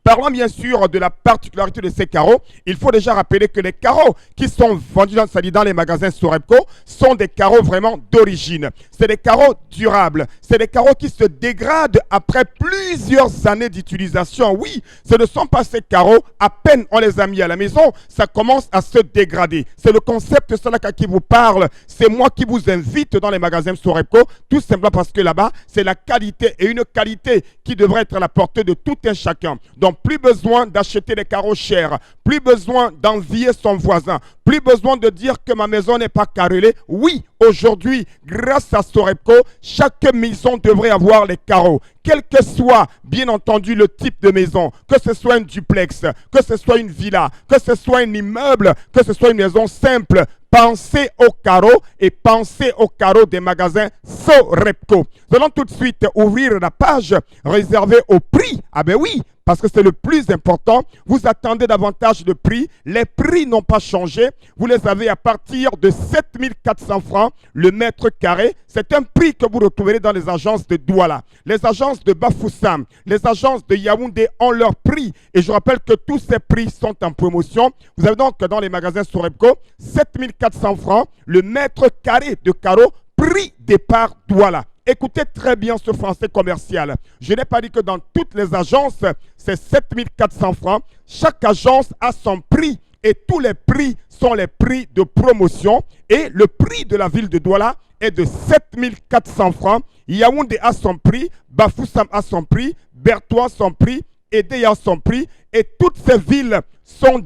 Parlons bien sûr de la particularité de ces carreaux. Il faut déjà rappeler que les carreaux qui sont vendus dans les magasins Sorepco sont des carreaux vraiment d'origine. C'est des carreaux durables. C'est des carreaux qui se dégradent après plusieurs années d'utilisation. Oui, ce ne sont pas ces carreaux, à peine on les a mis à la maison, ça commence à se dégrader. C'est le concept Salaka qui vous parle. C'est moi qui vous invite dans les magasins Sorepco, tout simplement parce que là-bas, c'est la qualité et une qualité qui devrait être à la portée de tout un chacun. Donc, plus besoin d'acheter des carreaux chers, plus besoin d'envier son voisin, plus besoin de dire que ma maison n'est pas carrelée. Oui, aujourd'hui, grâce à Sorepco, chaque maison devrait avoir les carreaux. Quel que soit, bien entendu, le type de maison, que ce soit un duplex, que ce soit une villa, que ce soit un immeuble, que ce soit une maison simple, pensez aux carreaux et pensez aux carreaux des magasins Sorepco. Nous allons tout de suite ouvrir la page réservée au prix. Ah ben oui, parce que c'est le plus important. Vous attendez davantage de prix. Les prix n'ont pas changé. Vous les avez à partir de 7 400 francs le mètre carré. C'est un prix que vous retrouverez dans les agences de Douala. Les agences de Bafoussam, les agences de Yaoundé ont leur prix. Et je rappelle que tous ces prix sont en promotion. Vous avez donc dans les magasins Sorepco 7 400 francs le mètre carré de carreaux, prix départ Douala. Écoutez très bien ce français commercial. Je n'ai pas dit que dans toutes les agences, c'est 7 400 francs. Chaque agence a son prix et tous les prix sont les prix de promotion. Et le prix de la ville de Douala est de 7 400 francs. Yaoundé a son prix, Bafoussam a son prix, Bertois son prix, Ideya son prix. Et toutes ces villes sont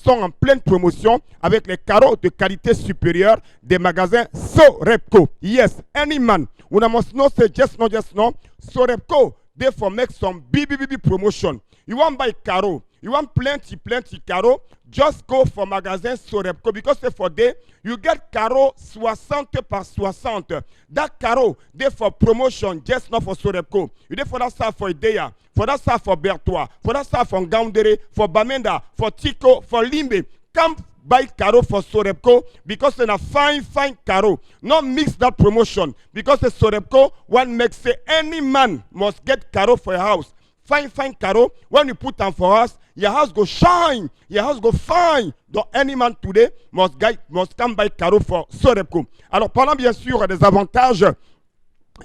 en pleine promotion avec les carreaux de qualité supérieure des magasins Sorepco. Yes, any man. Una must know say just no. Sorepco, they for make some big promotion. You want buy carreau, you want plenty carreau, just go for magazine Sorepco because for there you get carreau 60 par 60. That carreau, they for promotion, just not for Sorepco. You dey for that stuff for Ideya, for that stuff for Bertois, for that stuff for Ngaoundéré, for Bamenda, for Tico, for Limbe. Come buy carreau for Sorepco because it's a fine carreau. Not mix that promotion because the Sorepco one makes say any man must get carreau for your house. Fine carreau. When you put them for us, your house go shine, your house go fine. Donc any man today must come buy carreau for Sorepco. Alors parlant bien sûr des avantages,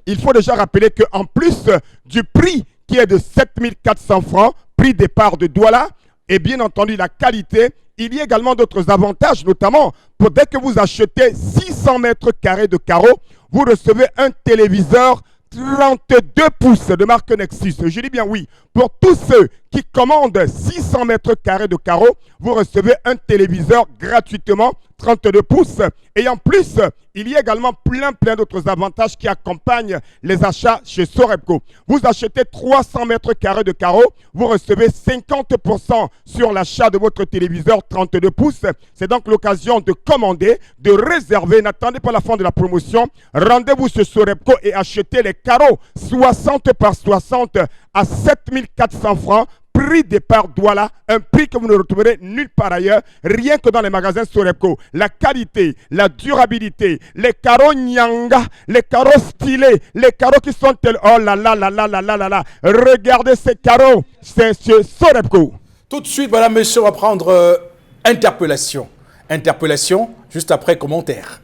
il faut déjà rappeler qu'en plus du prix qui est de 7 400 francs, prix départ de Douala, et bien entendu la qualité, il y a également d'autres avantages, notamment pour dès que vous achetez 600 mètres carrés de carreaux, vous recevez un téléviseur 32 pouces de marque Nexus. Je dis bien oui. Pour tous ceux qui commandent 600 mètres carrés de carreaux, vous recevez un téléviseur gratuitement 32 pouces. Et en plus, il y a également plein d'autres avantages qui accompagnent les achats chez Sorepco. Vous achetez 300 mètres carrés de carreaux, vous recevez 50% sur l'achat de votre téléviseur 32 pouces. C'est donc l'occasion de commander, de réserver. N'attendez pas la fin de la promotion. Rendez-vous chez Sorepco et achetez les carreaux 60 par 60 à 7 400 francs. prix départ Douala, un prix que vous ne retrouverez nulle part ailleurs, rien que dans les magasins Sorepco. La qualité, la durabilité, les carreaux Nyanga, les carreaux stylés, les carreaux qui sont tels. Oh là là là là là là là là. Regardez ces carreaux, c'est chez Sorepco. Tout de suite, madame, monsieur, on va prendre interpellation. Interpellation, juste après commentaire.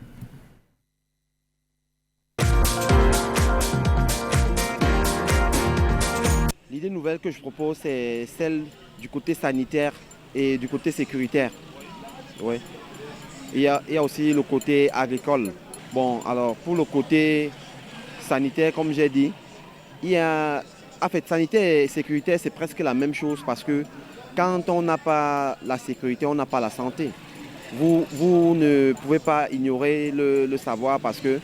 L'idée nouvelle que je propose, c'est celle du côté sanitaire et du côté sécuritaire. Ouais. Il y a aussi le côté agricole. Bon, alors pour le côté sanitaire, comme j'ai dit, en fait, sanitaire et sécuritaire, c'est presque la même chose parce que quand on n'a pas la sécurité, on n'a pas la santé. Vous ne pouvez pas ignorer le savoir parce que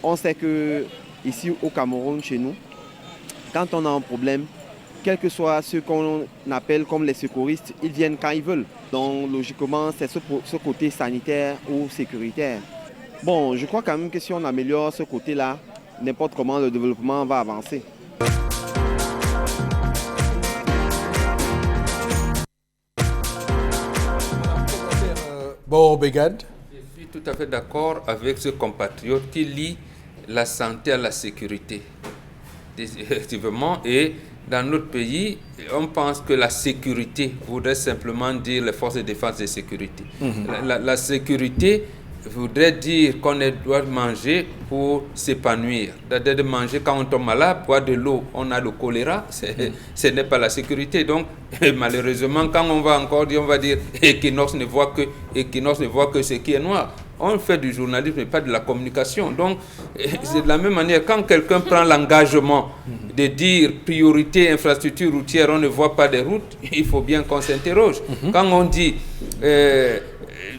on sait que ici au Cameroun, chez nous, quand on a un problème, quel que soit ceux qu'on appelle comme les secouristes, ils viennent quand ils veulent. Donc logiquement, c'est ce côté sanitaire ou sécuritaire. Bon, je crois quand même que si on améliore ce côté-là, n'importe comment le développement va avancer. Bon, Begad. Je suis tout à fait d'accord avec ce compatriote qui lie la santé à la sécurité. Effectivement, et dans notre pays, on pense que la sécurité voudrait simplement dire les forces de défense et de sécurité. La sécurité voudrait dire qu'on doit manger pour s'épanouir. De manger quand on tombe malade, boire de l'eau, on a le choléra, ce n'est pas la sécurité. Donc, malheureusement, quand on va encore dire, on va dire Equinox ne voit que ce qui est noir. On fait du journalisme et pas de la communication. Donc, c'est de la même manière, quand quelqu'un prend l'engagement de dire priorité infrastructure routière, on ne voit pas des routes, il faut bien qu'on s'interroge. Quand on dit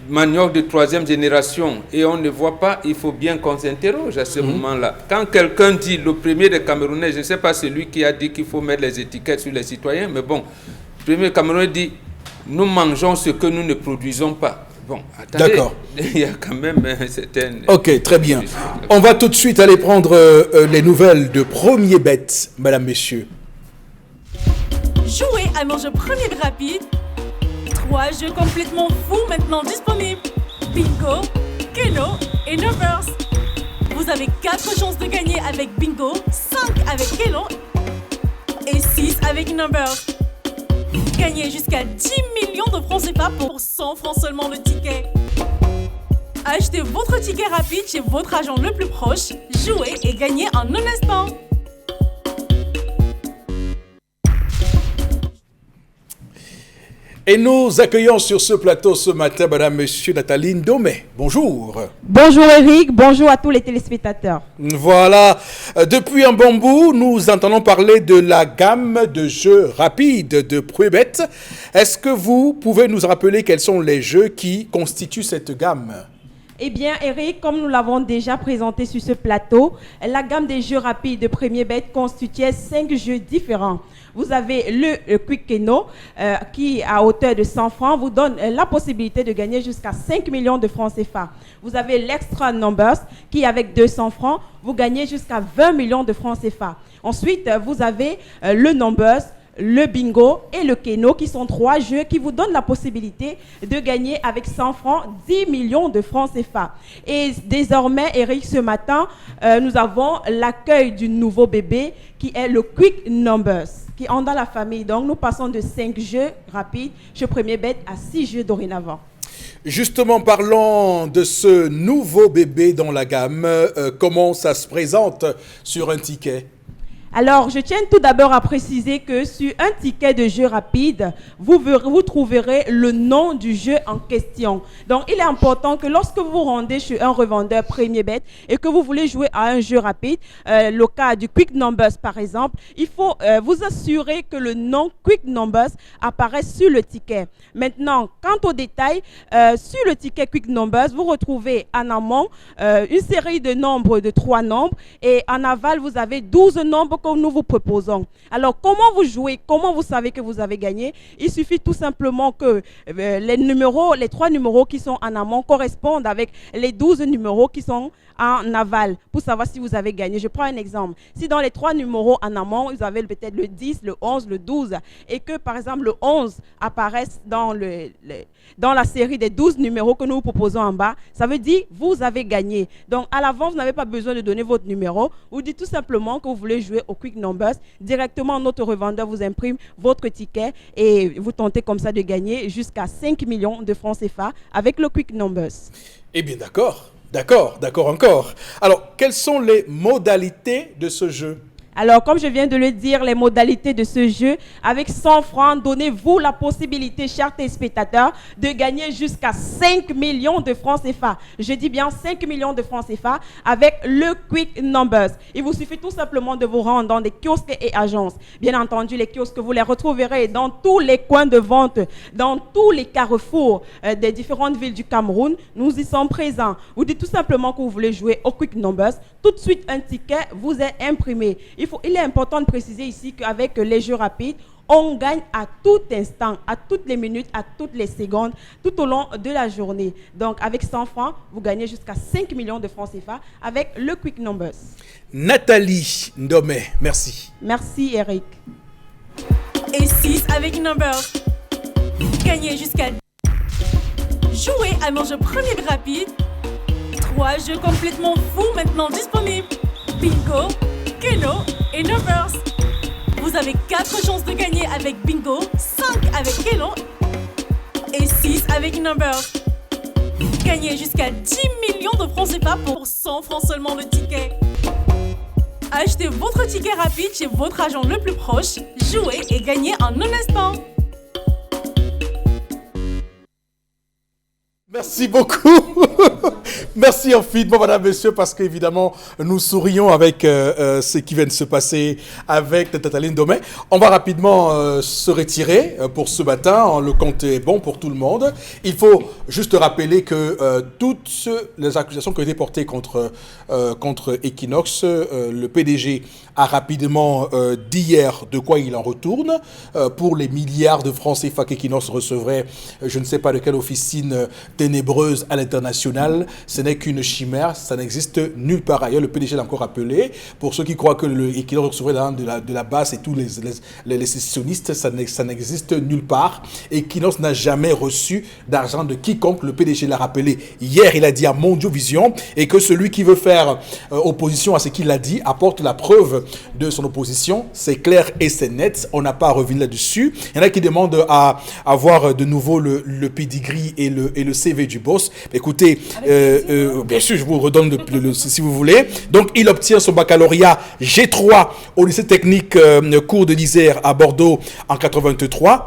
manioc de 3e génération et on ne voit pas, il faut bien qu'on s'interroge à ce moment-là. Quand quelqu'un dit, le premier des Camerounais, je ne sais pas celui qui a dit qu'il faut mettre les étiquettes sur les citoyens, mais bon, le premier Camerounais dit, nous mangeons ce que nous ne produisons pas. Bon, attendez, d'accord. Il y a quand même certaines... Ok, très bien. On va tout de suite aller prendre les nouvelles de Premier Bet, madame, messieurs. Jouez à nos jeux Premier Bet rapide. 3 jeux complètement fous maintenant disponibles. Bingo, Keno et Numbers. Vous avez 4 chances de gagner avec Bingo, 5 avec Keno et 6 avec Numbers. Gagnez jusqu'à 10 millions de francs CFA pour 100 francs seulement le ticket. Achetez votre ticket rapide chez votre agent le plus proche, jouez et gagnez en un instant. Et nous accueillons sur ce plateau ce matin, madame, monsieur Nathalie Ndomé. Bonjour. Bonjour Eric, bonjour à tous les téléspectateurs. Voilà, depuis un bon bout, nous entendons parler de la gamme de jeux rapides de Premier Bet. Est-ce que vous pouvez nous rappeler quels sont les jeux qui constituent cette gamme ? Eh bien, Eric, comme nous l'avons déjà présenté sur ce plateau, la gamme des jeux rapides de Premier Bet constituait 5 jeux différents. Vous avez le Quick Keno qui, à hauteur de 100 francs, vous donne la possibilité de gagner jusqu'à 5 millions de francs CFA. Vous avez l'Extra Numbers qui, avec 200 francs, vous gagnez jusqu'à 20 millions de francs CFA. Ensuite, vous avez le Numbers, le Bingo et le Keno qui sont 3 jeux qui vous donnent la possibilité de gagner avec 100 francs 10 millions de francs CFA. Et désormais, Eric, ce matin, nous avons l'accueil du nouveau bébé qui est le Quick Numbers qui entre dans la famille. Donc, nous passons de 5 jeux rapides chez Premier Bet à 6 jeux dorénavant. Justement, parlons de ce nouveau bébé dans la gamme. Comment ça se présente sur un ticket ? Alors, je tiens tout d'abord à préciser que sur un ticket de jeu rapide, vous trouverez le nom du jeu en question. Donc, il est important que lorsque vous rendez chez un revendeur Premier Bet et que vous voulez jouer à un jeu rapide, le cas du Quick Numbers par exemple, il faut vous assurer que le nom Quick Numbers apparaisse sur le ticket. Maintenant, quant au détail, sur le ticket Quick Numbers, vous retrouvez en amont une série de nombres de 3 nombres et en aval, vous avez 12 nombres que nous vous proposons. Alors, comment vous jouez? Comment vous savez que vous avez gagné? Il suffit tout simplement que les 3 numéros qui sont en amont correspondent avec les 12 numéros qui sont en aval pour savoir si vous avez gagné. Je prends un exemple. Si dans les 3 numéros en amont, vous avez peut-être le 10, le 11, le 12 et que par exemple le 11 apparaisse dans la série des 12 numéros que nous vous proposons en bas, ça veut dire vous avez gagné. Donc à l'avant, vous n'avez pas besoin de donner votre numéro. Vous dites tout simplement que vous voulez jouer au Quick Numbers. Directement, notre revendeur vous imprime votre ticket et vous tentez comme ça de gagner jusqu'à 5 millions de francs CFA avec le Quick Numbers. Eh bien, d'accord. D'accord encore. Alors, quelles sont les modalités de ce jeu? Alors, comme je viens de le dire, les modalités de ce jeu, avec 100 francs, donnez-vous la possibilité, chers téléspectateurs, de gagner jusqu'à 5 millions de francs CFA. Je dis bien 5 millions de francs CFA avec le Quick Numbers. Il vous suffit tout simplement de vous rendre dans des kiosques et agences. Bien entendu, les kiosques, vous les retrouverez dans tous les coins de vente, dans tous les carrefours des différentes villes du Cameroun. Nous y sommes présents. Vous dites tout simplement que vous voulez jouer au Quick Numbers. Tout de suite, un ticket vous est imprimé. Il est important de préciser ici qu'avec les jeux rapides, on gagne à tout instant, à toutes les minutes, à toutes les secondes, tout au long de la journée. Donc, avec 100 francs, vous gagnez jusqu'à 5 millions de francs CFA avec le Quick Numbers. Nathalie Ndomé, merci. Merci, Eric. Et 6 avec Numbers. Gagnez jusqu'à... Jouez à nos jeux premiers rapides. 3 jeux complètement fous maintenant disponibles. Bingo, Keno et Numbers. Vous avez 4 chances de gagner avec Bingo, 5 avec Keno et 6 avec Numbers. Gagnez jusqu'à 10 millions de francs CFA pour 100 francs seulement le ticket. Achetez votre ticket rapide chez votre agent le plus proche, jouez et gagnez en un instant. Merci beaucoup. Merci infiniment, madame, monsieur, parce qu'évidemment, nous sourions avec ce qui vient de se passer avec Nathalie Ndomé. On va rapidement se retirer pour ce matin. Le compte est bon pour tout le monde. Il faut juste rappeler que toutes les accusations qui ont été portées contre Equinox, le PDG a rapidement dit hier de quoi il en retourne pour les milliards de francs CFA qu'Equinox recevrait, je ne sais pas de quelle officine ténébreuse à l'international. Ce n'est qu'une chimère, ça n'existe nulle part ailleurs. Le PDG l'a encore rappelé. Pour ceux qui croient que Equinox recevrait de la basse et tous les sécessionnistes, ça n'existe nulle part. Equinox n'a jamais reçu d'argent de quiconque. Le PDG l'a rappelé hier, il a dit à Mondiovision, et que celui qui veut faire opposition à ce qu'il a dit apporte la preuve de son opposition. C'est clair et c'est net. On n'a pas à revenir là-dessus. Il y en a qui demandent à avoir de nouveau le pedigree et le CV du boss. Écoutez, bien sûr, je vous redonne si vous voulez. Donc, il obtient son baccalauréat G3 au lycée technique Cours de l'Isère à Bordeaux en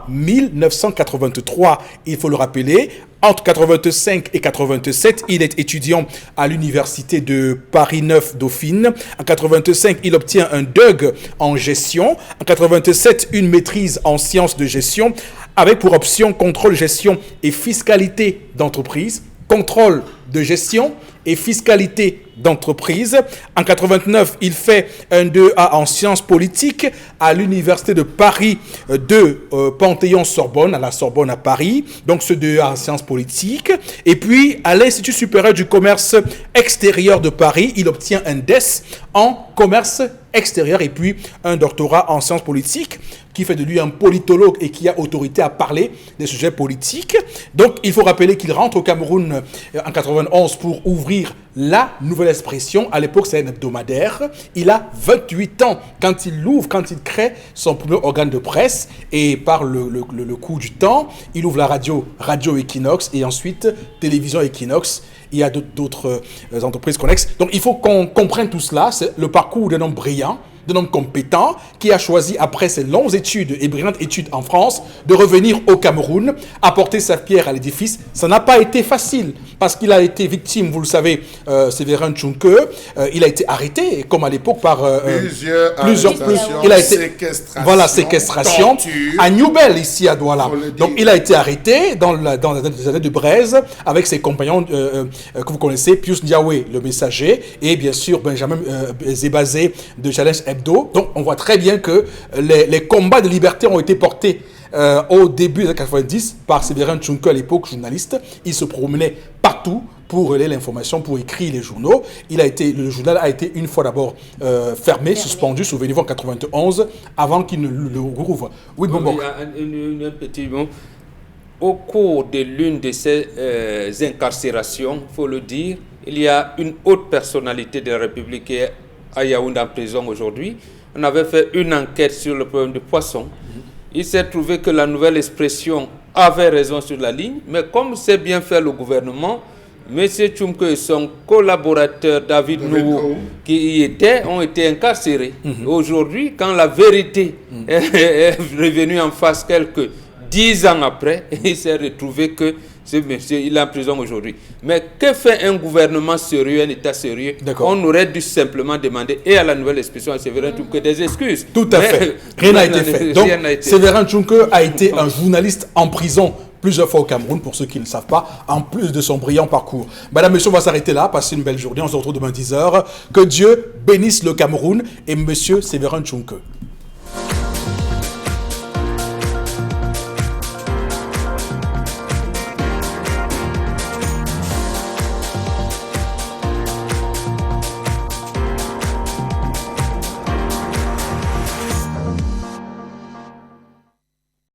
1983, il faut le rappeler. Entre 85 et 87, il est étudiant à l'université de Paris 9 Dauphine. En 85, il obtient un DUG en gestion. En 87, une maîtrise en sciences de gestion avec pour option contrôle, gestion et fiscalité d'entreprise. Contrôle de gestion et fiscalité d'entreprise. En 89, il fait un 2A en sciences politiques à l'université de Paris 2 Panthéon-Sorbonne, à la Sorbonne à Paris. Donc ce 2A en sciences politiques. Et puis à l'Institut supérieur du commerce extérieur de Paris, il obtient un DES en commerce extérieur et puis un doctorat en sciences politiques qui fait de lui un politologue et qui a autorité à parler des sujets politiques. Donc il faut rappeler qu'il rentre au Cameroun en 91 pour ouvrir la nouvelle expression. À l'époque, c'est un hebdomadaire. Il a 28 ans quand il crée son premier organe de presse et par le coup du temps, il ouvre la radio Equinox et ensuite télévision Equinox. Il y a d'autres entreprises connexes. Donc, il faut qu'on comprenne tout cela. C'est le parcours d'un homme brillant, d'un homme compétent qui a choisi, après ses longues études et brillantes études en France, de revenir au Cameroun, apporter sa pierre à l'édifice. Ça n'a pas été facile parce qu'il a été victime, vous le savez, Séverin Tchunke. Il a été arrêté, comme à l'époque, par plusieurs il a été séquestration à Newbel, ici à Douala. Donc, il a été arrêté dans les années de Braise avec ses compagnons que vous connaissez, Pius Ndiawe, le messager, et bien sûr Benjamin Zébazé de Challenge Hebdo. Donc, on voit très bien que les combats de liberté ont été portés au début des années 90 par Séverin Tchunke, à l'époque journaliste. Il se promenait partout pour relayer l'information, pour écrire les journaux. Le journal a été une fois d'abord fermé, suspendu, souvenez-vous, en 91, avant qu'il ne le rouvre. Oui, bon, bon. Un petit mot. Au cours de l'une de ces incarcérations, il faut le dire, il y a une haute personnalité de la République qui est à Yaoundé en prison aujourd'hui. On avait fait une enquête sur le problème du poisson. Il s'est trouvé que la nouvelle expression avait raison sur la ligne, mais comme c'est bien fait le gouvernement, M. Tchunke et son collaborateur David Nou, qui y étaient, ont été incarcérés. Aujourd'hui, quand la vérité est revenue en face quelques 10 ans après, il s'est retrouvé que ce monsieur, il est en prison aujourd'hui. Mais que fait un gouvernement sérieux, un État sérieux? On aurait dû simplement demander et à la nouvelle expression à Séverin Tchunke des excuses. Tout à fait. Rien n'a été fait. Donc, Séverin Tchunke a été un journaliste en prison plusieurs fois au Cameroun, pour ceux qui ne le savent pas, en plus de son brillant parcours. Madame, monsieur, on va s'arrêter là, passer une belle journée, on se retrouve demain 10h. Que Dieu bénisse le Cameroun et monsieur Séverin Tchunke.